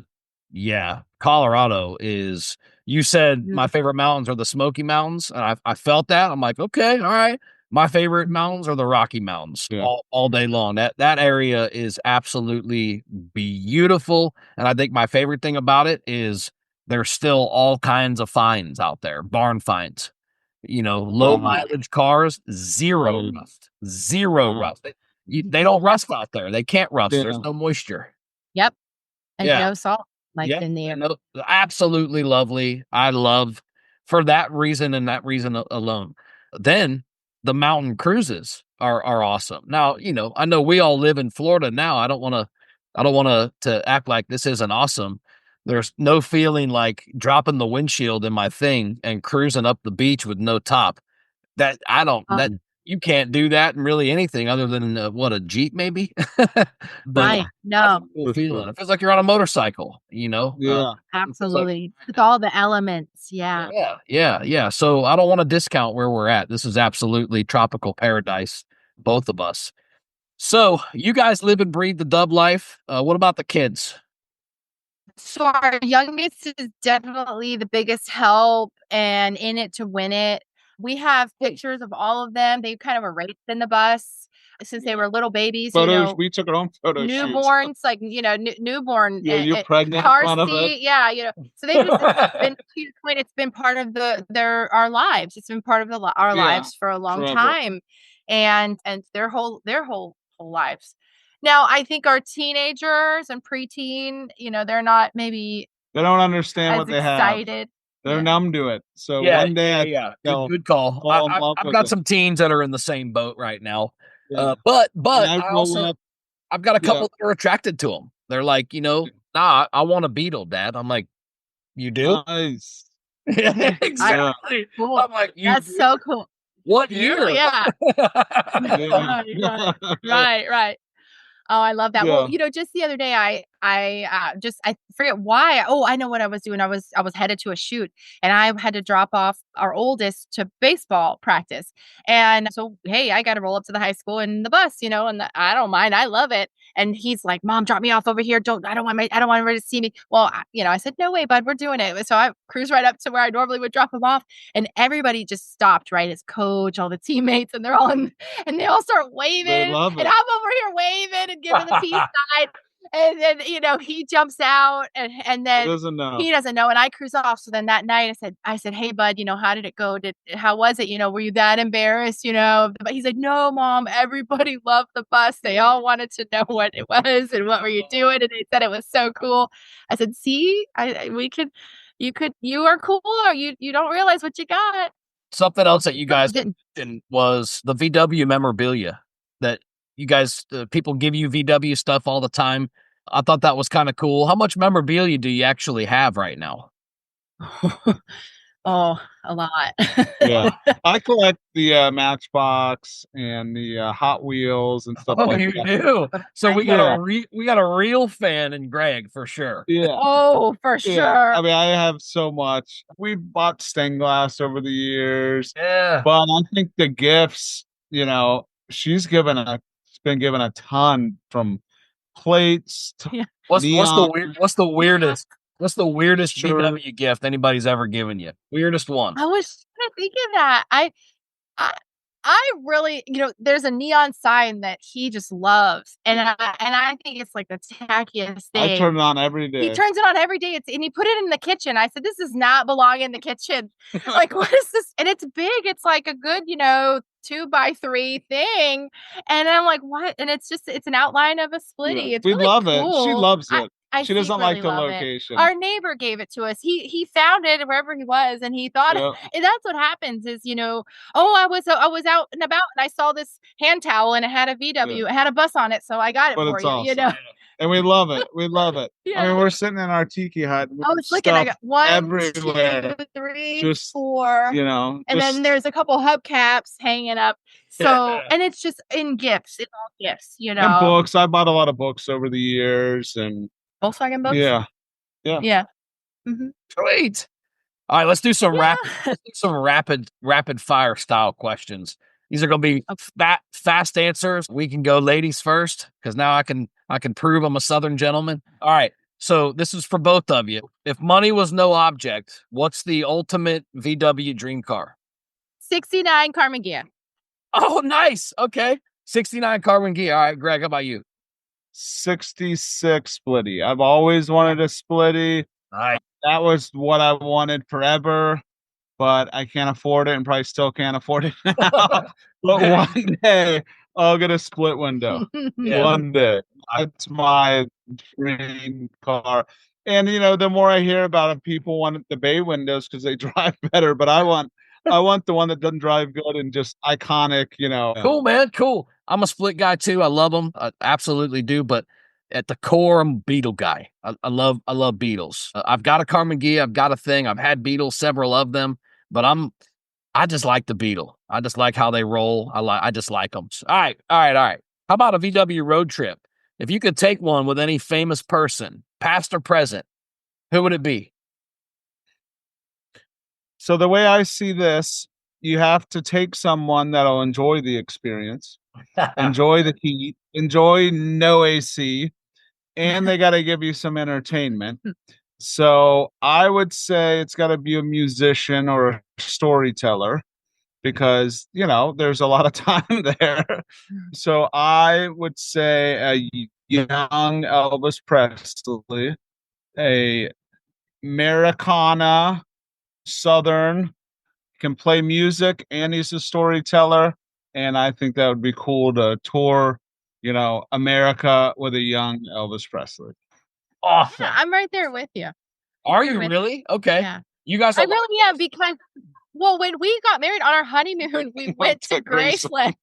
yeah, Colorado is, you said my favorite mountains are the Smoky Mountains, and I felt that. I'm like, okay, all right. My favorite mountains are the Rocky Mountains all day long. That area is absolutely beautiful. And I think my favorite thing about it is there's still all kinds of finds out there, barn finds. Low mileage cars, zero rust. They don't rust out there. They can't rust. There's no moisture. Yep. and no salt in there. No, absolutely lovely. I love for that reason and that reason alone. Then the mountain cruises are awesome. Now, I know we all live in Florida now. I don't want to act like this isn't awesome. There's no feeling like dropping the windshield in my thing and cruising up the beach with no top. That you can't do that in really anything other than a Jeep maybe. But no, cool feeling. It feels like you're on a motorcycle, Yeah, absolutely. With all the elements. Yeah. So I don't want to discount where we're at. This is absolutely tropical paradise, both of us. So you guys live and breathe the dub life. What about the kids? So our youngest is definitely the biggest help and in it to win it. We have pictures of all of them. They kind of were raised in the bus since they were little babies. Photos. We took our own photos. Newborns, like newborn. Yeah, you're pregnant. Car seat. Yeah, So they just been to your point. It's been part of our lives. It's been part of our lives for a long time, and their whole lives. Now, I think our teenagers and preteen, they're not maybe they don't understand what they excited. Have. They're numb to it. So one day, good call. I've got some teens that are in the same boat right now. But I've got a couple that are attracted to them. They're like, nah, I want a Beetle, Dad. I'm like, you do? Nice. Exactly. Cool. I'm like, that's so cool. What year? Yeah. Right. Oh, I love that. Well, just the other day, I forget why. Oh, I know what I was doing. I was headed to a shoot, and I had to drop off our oldest to baseball practice. And so, hey, I got to roll up to the high school in the bus, and I don't mind. I love it. And he's like, "Mom, drop me off over here. I don't want everybody to see me." Well, I said, "No way, bud. We're doing it." So I cruised right up to where I normally would drop him off, and everybody just stopped. Right, his coach, all the teammates, and they're all and they all start waving, and I'm over here waving and giving the peace sign. And then, he jumps out and then he doesn't know. And I cruise off. So then that night I said, "Hey, bud, how did it go? How was it? Were you that embarrassed? But he's like, "No, Mom, everybody loved the bus. They all wanted to know what it was and what were you doing?" And they said it was so cool. I said, "See, you are cool, or you don't realize what you got." Something else that you guys did was the VW memorabilia that you guys, people give you VW stuff all the time. I thought that was kind of cool. How much memorabilia do you actually have right now? Oh, a lot. I collect the Matchbox and the Hot Wheels and stuff like that. Do. So we got a real fan in Greg for sure. Yeah. Oh, for sure. I mean, I have so much. We've bought stained glass over the years. Yeah. But I think the gifts, she's been given a ton, from plates to what's the weirdest VW gift anybody's ever given you? Weirdest one. I was thinking that. I really, there's a neon sign that he just loves, and I think it's like the tackiest thing. I turn it on every day. He turns it on every day. And he put it in the kitchen. I said, "This does not belong in the kitchen." Like, what is this? And it's big. It's like a good, 2x3 thing. And I'm like, what? And it's an outline of a splitty. Yeah. It's really love cool. it. She loves it. She doesn't like the location. Our neighbor gave it to us. He found it wherever he was, and he thought, and that's what happens is, I was out and about, and I saw this hand towel, and it had a VW, it had a bus on it, so I got it for you. Awesome. And we love it. We love it. I mean, we're sitting in our tiki hut. I was looking. I got 1, everywhere. 2, 3, 4. And then there's a couple hubcaps hanging up. So, and it's just in gifts. It's all gifts, And books. I bought a lot of books over the years, and Volkswagen books. Yeah. Mm-hmm. Great. All right, let's do some rapid fire style questions. These are going to be fast answers. We can go ladies first because now I can prove I'm a Southern gentleman. All right. So this is for both of you. If money was no object, what's the ultimate VW dream car? 69 Carmen Ghia. Oh, nice. Okay. 69 Carmen Ghia. All right, Greg, how about you? 66 Splitty. I've always wanted a Splitty. Nice. That was what I wanted forever, but I can't afford it and probably still can't afford it now. But one day I'll get a split window. One day. It's my dream car. And the more I hear about it, people want the bay windows because they drive better. But I want the one that doesn't drive good and just iconic. Cool, man. Cool. I'm a split guy too. I love them. I absolutely do. But at the core, I'm a Beetle guy. I love Beetles. I've got a Carmen Ghia. I've got a thing. I've had Beetles, several of them. But I just like the Beetle. I just like how they roll. I just like them. All right. How about a VW road trip? If you could take one with any famous person, past or present, who would it be? So the way I see this, you have to take someone that'll enjoy the experience, enjoy the heat, enjoy no AC, and they got to give you some entertainment. So I would say it's got to be a musician or a storyteller because, there's a lot of time there. So I would say a young Elvis Presley, a Americana, Southern, can play music and he's a storyteller. And I think that would be cool to tour, America with a young Elvis Presley. Awesome. Yeah, I'm right there with you. Are you really? Okay. Yeah. You guys I really am because, when we got married on our honeymoon, we went to Graceland.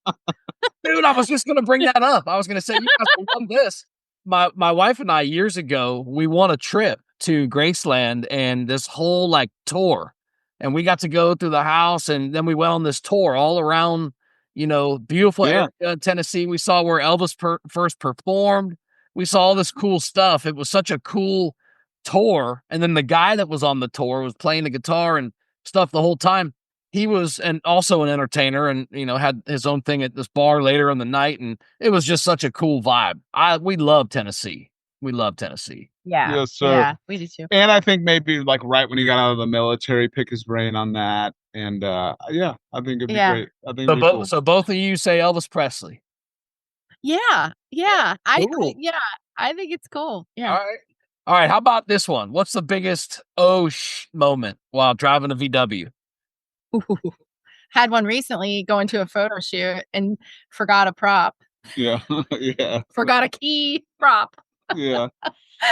Dude, I was just going to bring that up. I was going to say, you guys will love this. My wife and I, years ago, we won a trip to Graceland and this whole tour. And we got to go through the house and then we went on this tour all around, beautiful area in Tennessee. We saw where Elvis first performed. We saw all this cool stuff. It was such a cool tour. And then the guy that was on the tour was playing the guitar and stuff the whole time. He was also an entertainer and, had his own thing at this bar later in the night. And it was just such a cool vibe. We love Tennessee. We love Tennessee. Yeah. Yes, sir. Yeah, we do too. And I think maybe right when he got out of the military, pick his brain on that. And I think it'd be great. I think cool. So both of you say Elvis Presley. Yeah. Yeah. I Cool. think it's cool. Yeah. All right. How about this one? What's the biggest moment while driving a VW? Had one recently going to a photo shoot and forgot a prop. Yeah. Yeah. Forgot a key prop. Yeah.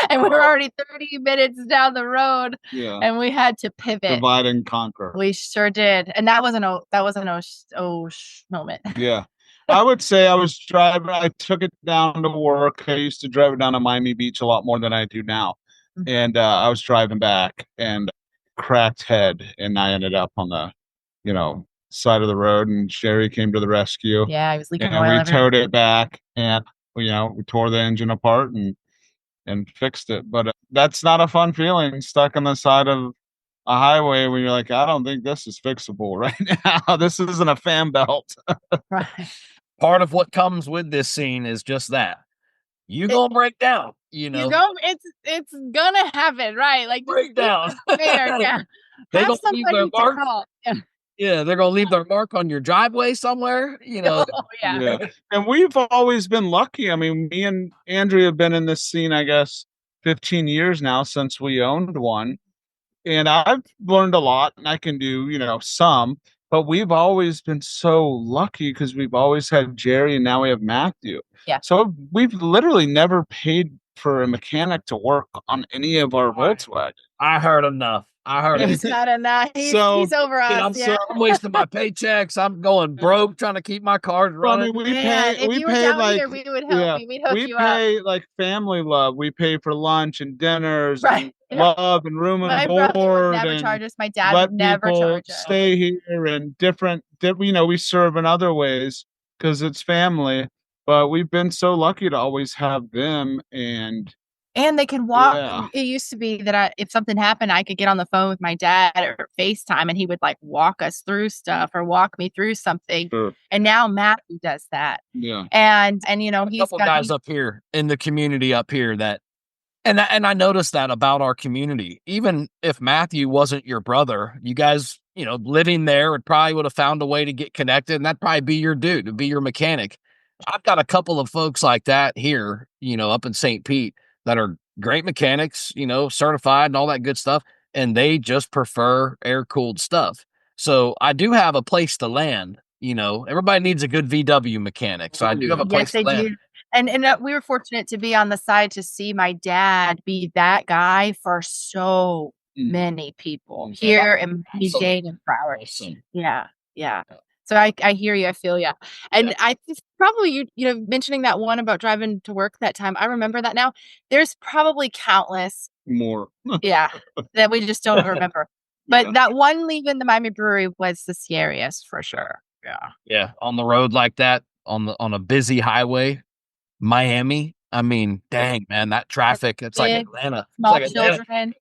And we were already 30 minutes down the road. Yeah. And we had to pivot. Divide and conquer. We sure did. And that was an moment. Yeah. I would say I was driving. I took it down to work. I used to drive it down to Miami Beach a lot more than I do now. Mm-hmm. And I was driving back and cracked head. And I ended up on the, side of the road. And Sherry came to the rescue. Yeah, I was leaking oil. And we towed it back. And, we tore the engine apart and fixed it. But that's not a fun feeling, stuck on the side of a highway when you're like, I don't think this is fixable right now. This isn't a fan belt. Right. Part of what comes with this scene is just that. You gonna break down, You go, it's gonna happen, right? Like break down. There, yeah. They Have gonna leave their mark. Yeah. Yeah, they're gonna leave their mark on your driveway somewhere. Oh, yeah. And we've always been lucky. I mean, me and Andrea have been in this scene, I guess, 15 years now since we owned one. And I've learned a lot and I can do, some, but we've always been so lucky because we've always had Jerry and now we have Matthew. Yeah. So we've literally never paid for a mechanic to work on any of our Volkswagen. I heard enough. He's not enough. He's over us. I'm wasting my paychecks. I'm going broke trying to keep my cars running. I mean, we pay here, we would help you. We'd hook you up. We pay like family love. We pay for lunch and dinners and love and room and board. My brother would never charge us. My dad would never charge us. Stay here and different, we serve in other ways because it's family. But we've been so lucky to always have them and they can walk. Yeah. It used to be that if something happened, I could get on the phone with my dad or FaceTime and he would walk us through stuff or walk me through something. Sure. And now Matthew does that. Yeah. And he's a couple guys up here in the community up here that, and I noticed that about our community. Even if Matthew wasn't your brother, you guys, living there would have found a way to get connected and that'd probably be your dude, to be your mechanic. I've got a couple of folks like that here, up in St. Pete that are great mechanics, certified and all that good stuff. And they just prefer air-cooled stuff. So I do have a place to land, everybody needs a good VW mechanic. So I do have a place to land. And we were fortunate to be on the side to see my dad be that guy for so many people here in PJ and Broward. Awesome. Yeah. So I hear you. I feel you. And I just probably, you know, mentioning that one about driving to work that time, I remember that now. There's probably countless more. that we just don't remember. But that one leaving the Miami Brewery was the scariest for sure. Yeah. On the road like that, on a busy highway, Miami. I mean, dang, man, that traffic, it's like Atlanta. Small It's like Atlanta. children.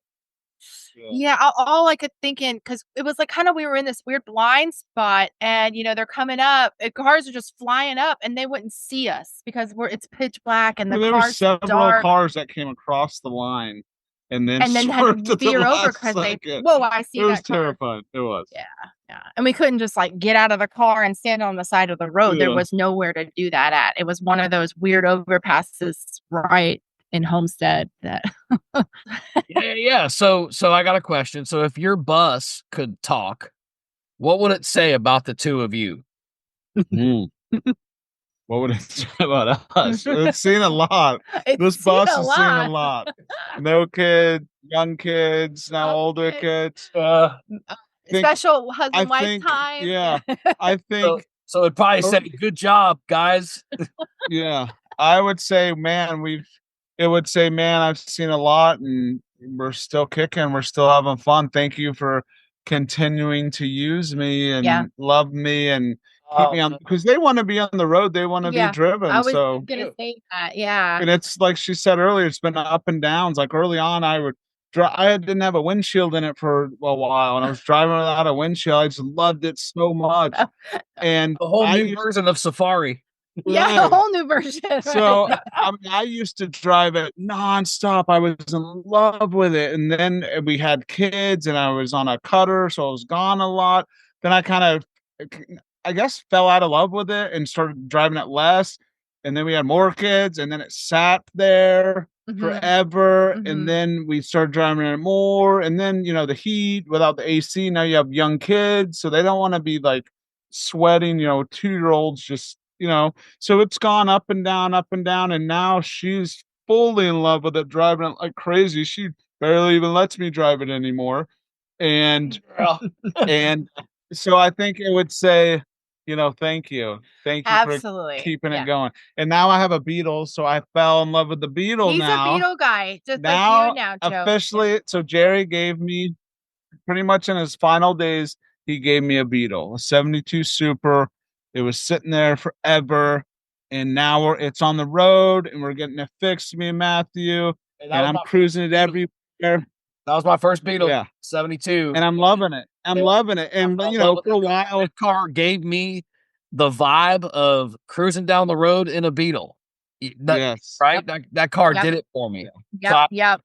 Yeah, all I could think in, because it was like kind of we were in this weird blind spot, and you know they're coming up, and cars are just flying up, and they wouldn't see us because it's pitch black, and there were several cars that came across the line, and then had to veer over because they. Whoa! I see that. It was terrifying. It was. Yeah, and we couldn't just like get out of the car and stand on the side of the road. There was nowhere to do that at. It was one of those weird overpasses right in Homestead that. Yeah. So I got a question. So if your bus could talk, what would it say about the two of you? What would it say about us? It's seen a lot. This bus has seen a lot. No kids, young kids, now older kids. Special husband-wife time. Yeah, I think. So it'd probably say, "Good job, guys." Yeah, I would say, man, it would say, man, I've seen a lot, and we're still kicking. We're still having fun. Thank you for continuing to use me and love me and keep me on, because they want to be on the road. They want to be driven. I was gonna say that. Yeah. And it's like she said earlier, it's been up and downs. Like early on, I didn't have a windshield in it for a while, and I was driving without a windshield. I just loved it so much. And a whole new version of Safari. Yeah, a whole new version. Right? So I used to drive it nonstop. I was in love with it. And then we had kids, and I was on a cutter, so I was gone a lot. Then I kind of, I guess, fell out of love with it and started driving it less. And then we had more kids, and then it sat there forever. And then we started driving it more. And then, you know, the heat without the AC. Now you have young kids, so they don't want to be like sweating, you know, 2-year-olds just, you know, so it's gone up and down, and now she's fully in love with it, driving it like crazy. She barely even lets me drive it anymore. And so I think it would say, you know, thank you for keeping it going. And now I have a Beetle, so I fell in love with the Beetle. He's a Beetle guy, just like you now, Joe. Officially. So Jerry gave me, pretty much in his final days, he gave me a Beetle, a 72 Super. It was sitting there forever, and now it's on the road, and we're getting it fixed, me and Matthew, and I'm cruising it everywhere. That was my first Beetle, 72, and I'm loving it. And you know, for a while, the car gave me the vibe of cruising down the road in a Beetle. Right? That car did it for me. Yep.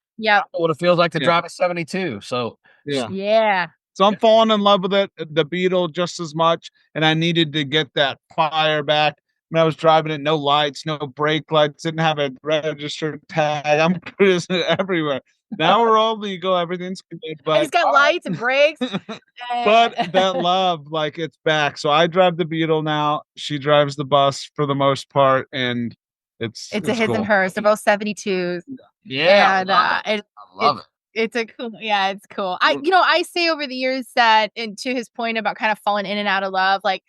What it feels like to drive a 72. So yeah. So I'm falling in love with it, the Beetle, just as much. And I needed to get that fire back. When I was driving it, no lights, no brake lights, didn't have a registered tag. I'm cruising it everywhere. Now we're all legal, everything's good. But he's got lights and brakes. But that love, like, it's back. So I drive the Beetle now. She drives the bus for the most part, and it's a his cool. and hers. They're both 72s. Yeah, and I love it. It's a cool, it's cool. I say over the years that, and to his point about kind of falling in and out of love, like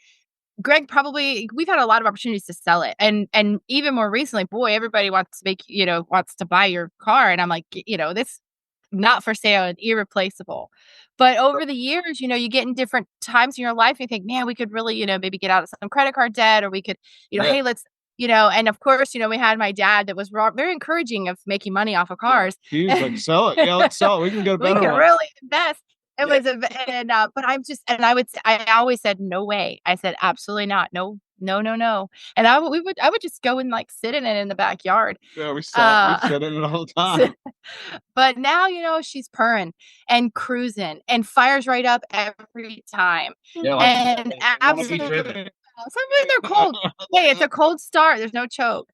Greg, we've had a lot of opportunities to sell it. And even more recently, boy, everybody wants to buy your car. And I'm like, this not for sale and irreplaceable. But over the years, you get in different times in your life, you think, man, we could really, maybe get out of some credit card debt, or we could, hey, let's, and of course, we had my dad that was very encouraging of making money off of cars. He's like, sell it. Yeah, let's sell it. We can get a better one. We can really invest. It was but I always said, no way. I said, absolutely not. No. And I would just go and like sit in it in the backyard. Yeah, we sit in it all the time. But now, she's purring and cruising and fires right up every time. Yeah, and absolutely. Sometimes they're cold. Hey, it's a cold start. There's no choke.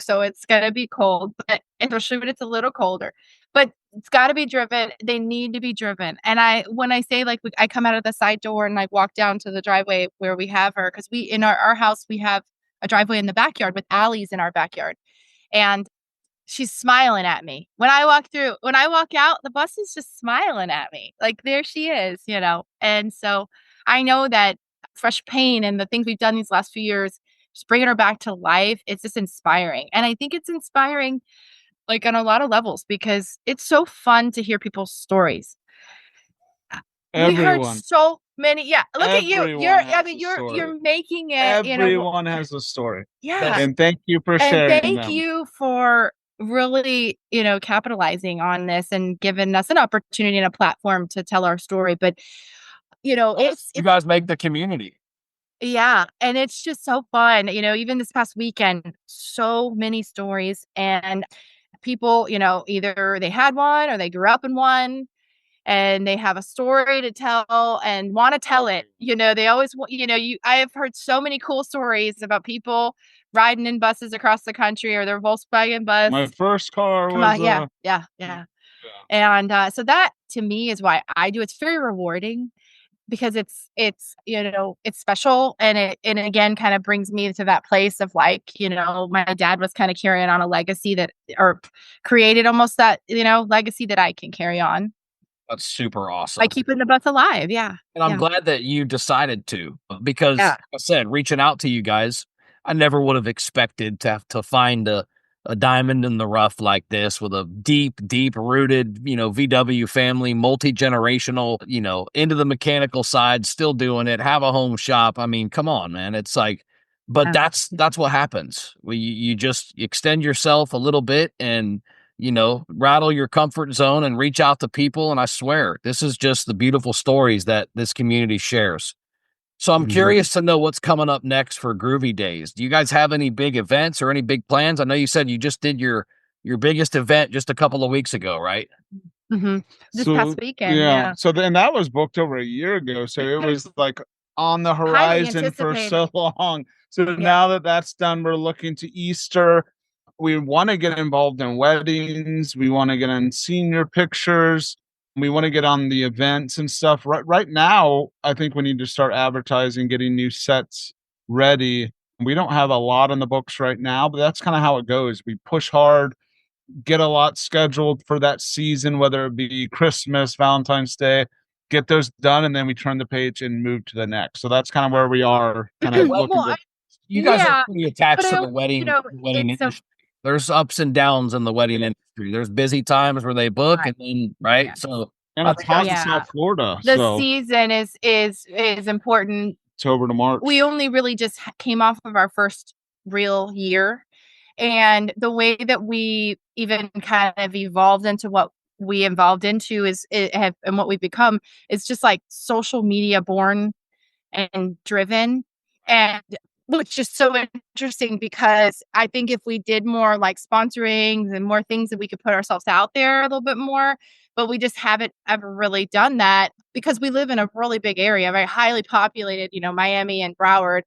So it's gonna be cold, but especially when it's a little colder. But it's got to be driven. They need to be driven. And when I say like I come out of the side door and like walk down to the driveway where we have her, because we in our house we have a driveway in the backyard with alleys in our backyard. And she's smiling at me. When I walk out, the bus is just smiling at me. Like, there she is, And so I know that fresh paint and the things we've done these last few years, just bringing her back to life, it's just inspiring. And I think it's inspiring, like, on a lot of levels, because it's so fun to hear people's stories. We heard so many. Yeah, look at you. You're making it. Everyone has a story. Yeah, and thank you for sharing. And thank you for really, capitalizing on this and giving us an opportunity and a platform to tell our story. But it's you guys make the community. Yeah, and it's just so fun. Even this past weekend, so many stories, and people, either they had one or they grew up in one, and they have a story to tell and want to tell it. They always, I have heard so many cool stories about people riding in buses across the country, or their Volkswagen bus. My first car was yeah. And so that, to me, is why I do. It's very rewarding, because it's special, and it again kind of brings me to that place of, like, my dad was kind of carrying on a legacy or created almost that, legacy that I can carry on. That's super awesome. By keeping the bus alive, yeah. And I'm glad that you decided to, because like I said, reaching out to you guys, I never would have expected to have to find a diamond in the rough like this, with a deep rooted, VW family, multi-generational, into the mechanical side, still doing it, have a home shop. I mean, come on, man. It's like, but that's what happens. You just extend yourself a little bit and, rattle your comfort zone and reach out to people. And I swear, this is just the beautiful stories that this community shares. So I'm curious to know what's coming up next for Groovy Days. Do you guys have any big events or any big plans? I know you said you just did your biggest event just a couple of weeks ago, right? Mm-hmm. This past weekend. Yeah. So then that was booked over a year ago. So it was like on the horizon for so long. So now that that's done, we're looking to Easter. We want to get involved in weddings. We want to get in senior pictures. We want to get on the events and stuff. Right now, I think we need to start advertising, getting new sets ready. We don't have a lot on the books right now, but that's kind of how it goes. We push hard, get a lot scheduled for that season, whether it be Christmas, Valentine's Day, get those done, and then we turn the page and move to the next. So that's kind of where we are. Kind of you guys are pretty attached to the wedding industry. There's ups and downs in the wedding industry. There's busy times where they book, and then Yeah. So, and it's hot in South Florida. The season is important. October to March. We only really just came off of our first real year, and the way that we even kind of evolved into what we evolved into and what we've become is just like social media born and driven, and which is so interesting, because I think if we did more like sponsoring and more things that we could put ourselves out there a little bit more, but we just haven't ever really done that, because we live in a really big area, very highly populated, Miami and Broward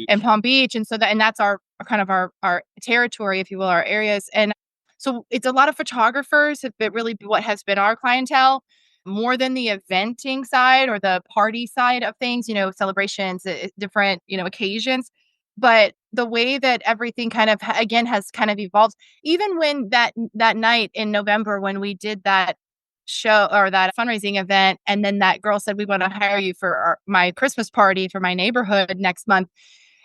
and Palm Beach. And so that's our kind of our territory, if you will, our areas. And so it's a lot of photographers, but really what has been our clientele, more than the eventing side or the party side of things, celebrations, different, occasions. But the way that everything kind of, again, has kind of evolved, even when that night in November, when we did that show or that fundraising event, and then that girl said, we want to hire you for my Christmas party for my neighborhood next month.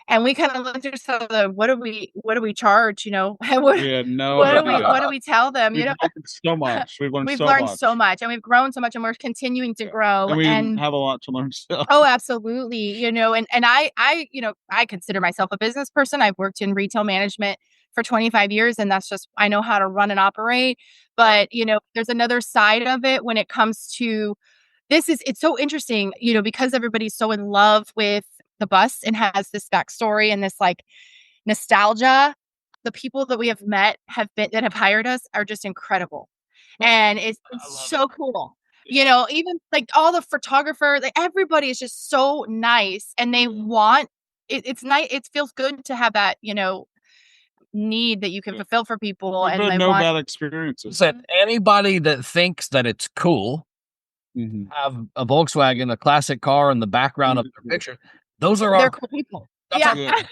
And we kind of looked at each other, what do we charge? What do we tell them? We've learned so much. We've learned so much, and we've grown so much, and we're continuing to grow. And we have a lot to learn still. Oh, absolutely. And I consider myself a business person. I've worked in retail management for 25 years, and that's just, I know how to run and operate. But, there's another side of it when it comes to it's so interesting, because everybody's so in love with the bus and has this backstory and this like nostalgia. The people that we have met that have hired us are just incredible. And it's so cool. Even like all the photographers, like everybody is just so nice, and they want it's nice. It feels good to have that, need that you can fulfill for people. We've had no bad experiences. Said anybody that thinks that it's cool, have a Volkswagen, a classic car in the background of their picture. They're cool people. Yeah.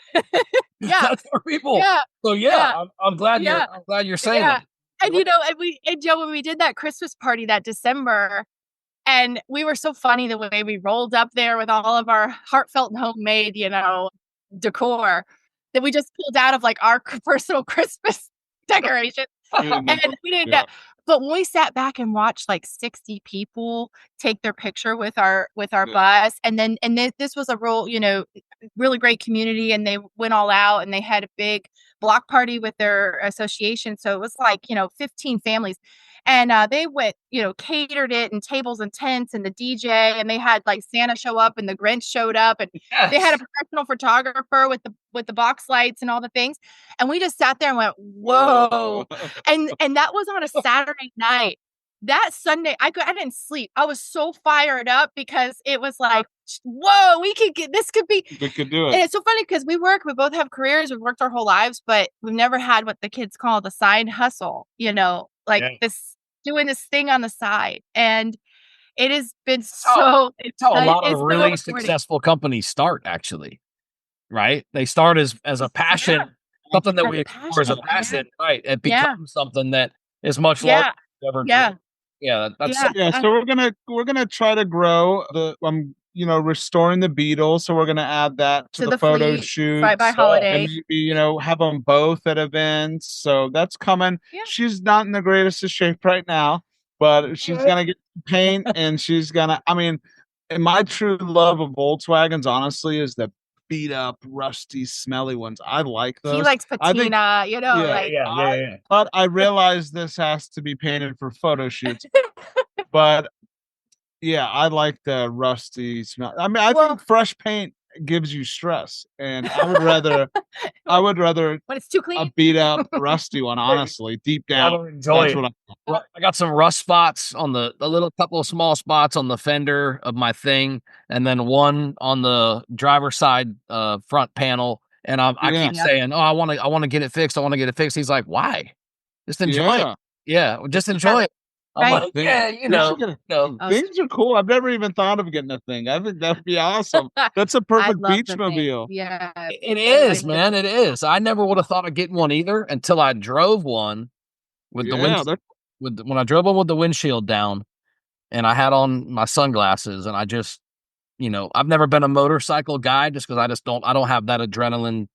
Yeah. That's for people. Yeah. So Yeah. I'm glad Yeah. you're saying that. And and Joe, when we did that Christmas party that December, and we were so funny the way we rolled up there with all of our heartfelt and homemade, decor that we just pulled out of like our personal Christmas decorations. And we didn't but when we sat back and watched like 60 people take their picture with our bus, and this was a real, really great community, and they went all out and they had a big block party with their association. So it was like, 15 families. And they went, catered it and tables and tents and the DJ, and they had like Santa show up and the Grinch showed up, and they had a professional photographer with the box lights and all the things. And we just sat there and went, whoa. And that was on a Saturday night. That Sunday, I didn't sleep. I was so fired up because it was like, whoa, we could do it. And it's so funny because we both have careers. We've worked our whole lives, but we've never had what the kids call the side hustle, this doing this thing on the side. And it has been it's how a lot of really successful companies start, actually, right? They start as a passion, something that we explore as a passion, right? It becomes something that is much larger than ever. So we're gonna try to grow restoring the Beatles. So we're gonna add that to the photo shoot by holiday, and maybe have them both at events. So that's coming. Yeah. She's not in the greatest of shape right now, but she's gonna get paint, and she's gonna. I mean, and my true love of Volkswagens, honestly, is the beat up, rusty, smelly ones. I like those. He likes patina, But I realize this has to be painted for photo shoots. But yeah, I like the rusty smell. I mean, I think fresh paint gives you stress, and I would rather when it's too clean, a beat up, rusty one. Honestly, deep down, I don't enjoy it. I got some rust spots on the little couple of small spots on the fender of my thing, and then one on the driver's side front panel. And I keep saying, "Oh, I want to get it fixed. I want to get it fixed." He's like, "Why? Just enjoy it. Yeah, just enjoy it." I'm like, things are cool. I've never even thought of getting a thing. I think that'd be awesome. That's a perfect beach mobile. Yeah, it is, man. It is. I never would have thought of getting one either until I drove one with the when I drove one with the windshield down, and I had on my sunglasses, and I just, I've never been a motorcycle guy just because I don't have that adrenaline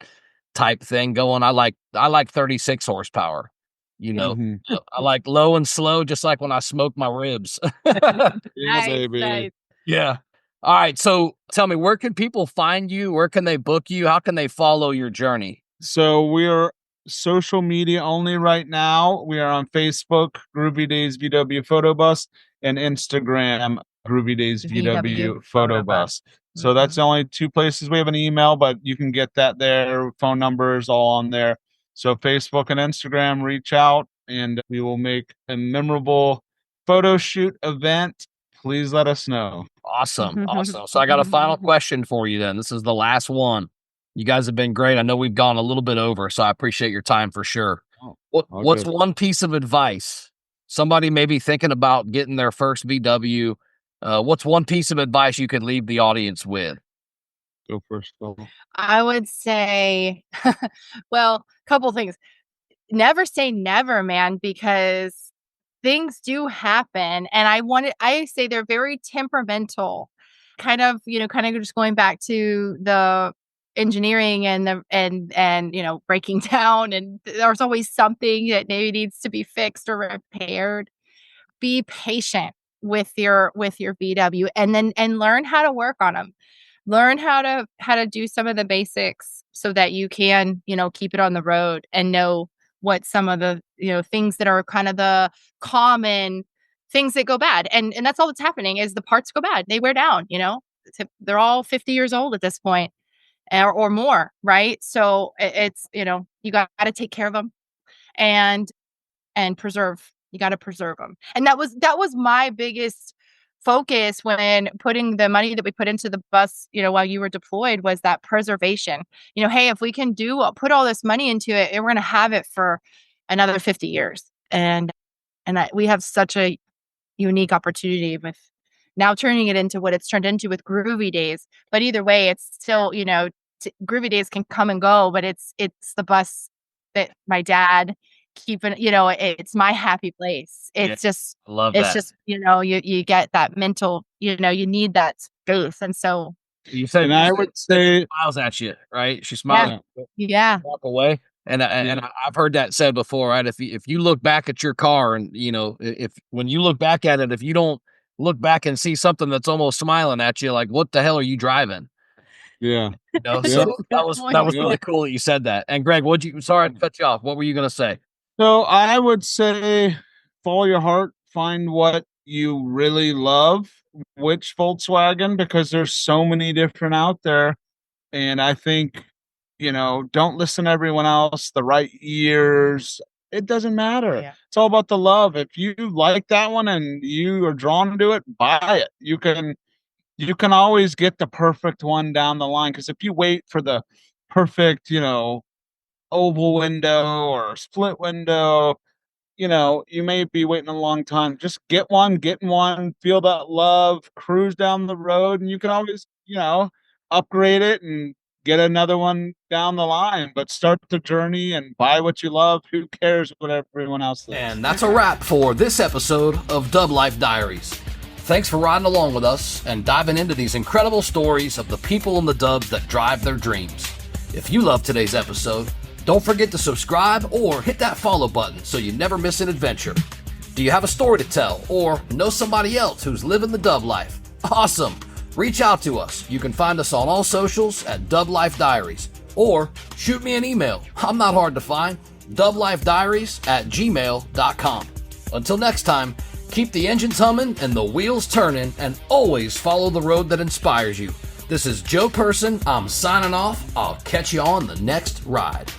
type thing going. I like 36 horsepower. I like low and slow, just like when I smoke my ribs. Nice. Yeah. All right. So tell me, where can people find you? Where can they book you? How can they follow your journey? So we're social media only right now. We are on Facebook, Groovy Days VW Photo Bus, and Instagram, Groovy Days VW Photo Bus. So that's the only two places. We have an email, but you can get that there. Phone numbers all on there. So Facebook and Instagram, reach out, and we will make a memorable photo shoot event. Please let us know. Awesome. So I got a final question for you then. This is the last one. You guys have been great. I know we've gone a little bit over, so I appreciate your time for sure. What's one piece of advice? Somebody may be thinking about getting their first VW. What's one piece of advice you could leave the audience with? Go first. I would say, well, a couple things. Never say never, man, because things do happen. And I say they're very temperamental, kind of just going back to the engineering and breaking down. And there's always something that maybe needs to be fixed or repaired. Be patient with your VW, and learn how to work on them. Learn how to do some of the basics so that you can, keep it on the road and know what some of the, things that are kind of the common things that go bad. And that's all that's happening is the parts go bad. They wear down, they're all 50 years old at this point or more. Right. So it's, you got to take care of them and preserve. You got to preserve them. And that was my biggest focus when putting the money that we put into the bus, while you were deployed, was that preservation. Hey, if we can put all this money into it, we're going to have it for another 50 years. And we have such a unique opportunity with now turning it into what it's turned into with Groovy Days. But either way, it's still, Groovy Days can come and go, but it's the bus that my dad keeping, it's my happy place. It's just, love it's that. just, you get that mental, you need that space. And so you said, and I would say, she smiles at you, right? She smiles. Yeah. Walk away. And I've heard that said before, right? If you look back at your car and, if when you look back at it, if you don't look back and see something that's almost smiling at you, like, what the hell are you driving? Yeah. So that was really cool that you said that. And Greg, sorry to cut you off. What were you going to say? So I would say follow your heart, find what you really love, which Volkswagen, because there's so many different out there. And I think, don't listen to everyone else, the right years. It doesn't matter. Yeah. It's all about the love. If you like that one and you are drawn to it, buy it. You can always get the perfect one down the line. Because if you wait for the perfect, oval window or split window, you may be waiting a long time. Just get one, feel that love, cruise down the road, and you can always, upgrade it and get another one down the line. But start the journey and buy what you love. Who cares what everyone else thinks? And that's a wrap for this episode of DubLife Diaries. Thanks for riding along with us and diving into these incredible stories of the people in the dubs that drive their dreams. If you loved today's episode, don't forget to subscribe or hit that follow button so you never miss an adventure. Do you have a story to tell or know somebody else who's living the dub life? Awesome! Reach out to us. You can find us on all socials at DubLife Diaries or shoot me an email. I'm not hard to find. DubLifeDiaries@gmail.com. Until next time, keep the engines humming and the wheels turning, and always follow the road that inspires you. This is Joe Person. I'm signing off. I'll catch you on the next ride.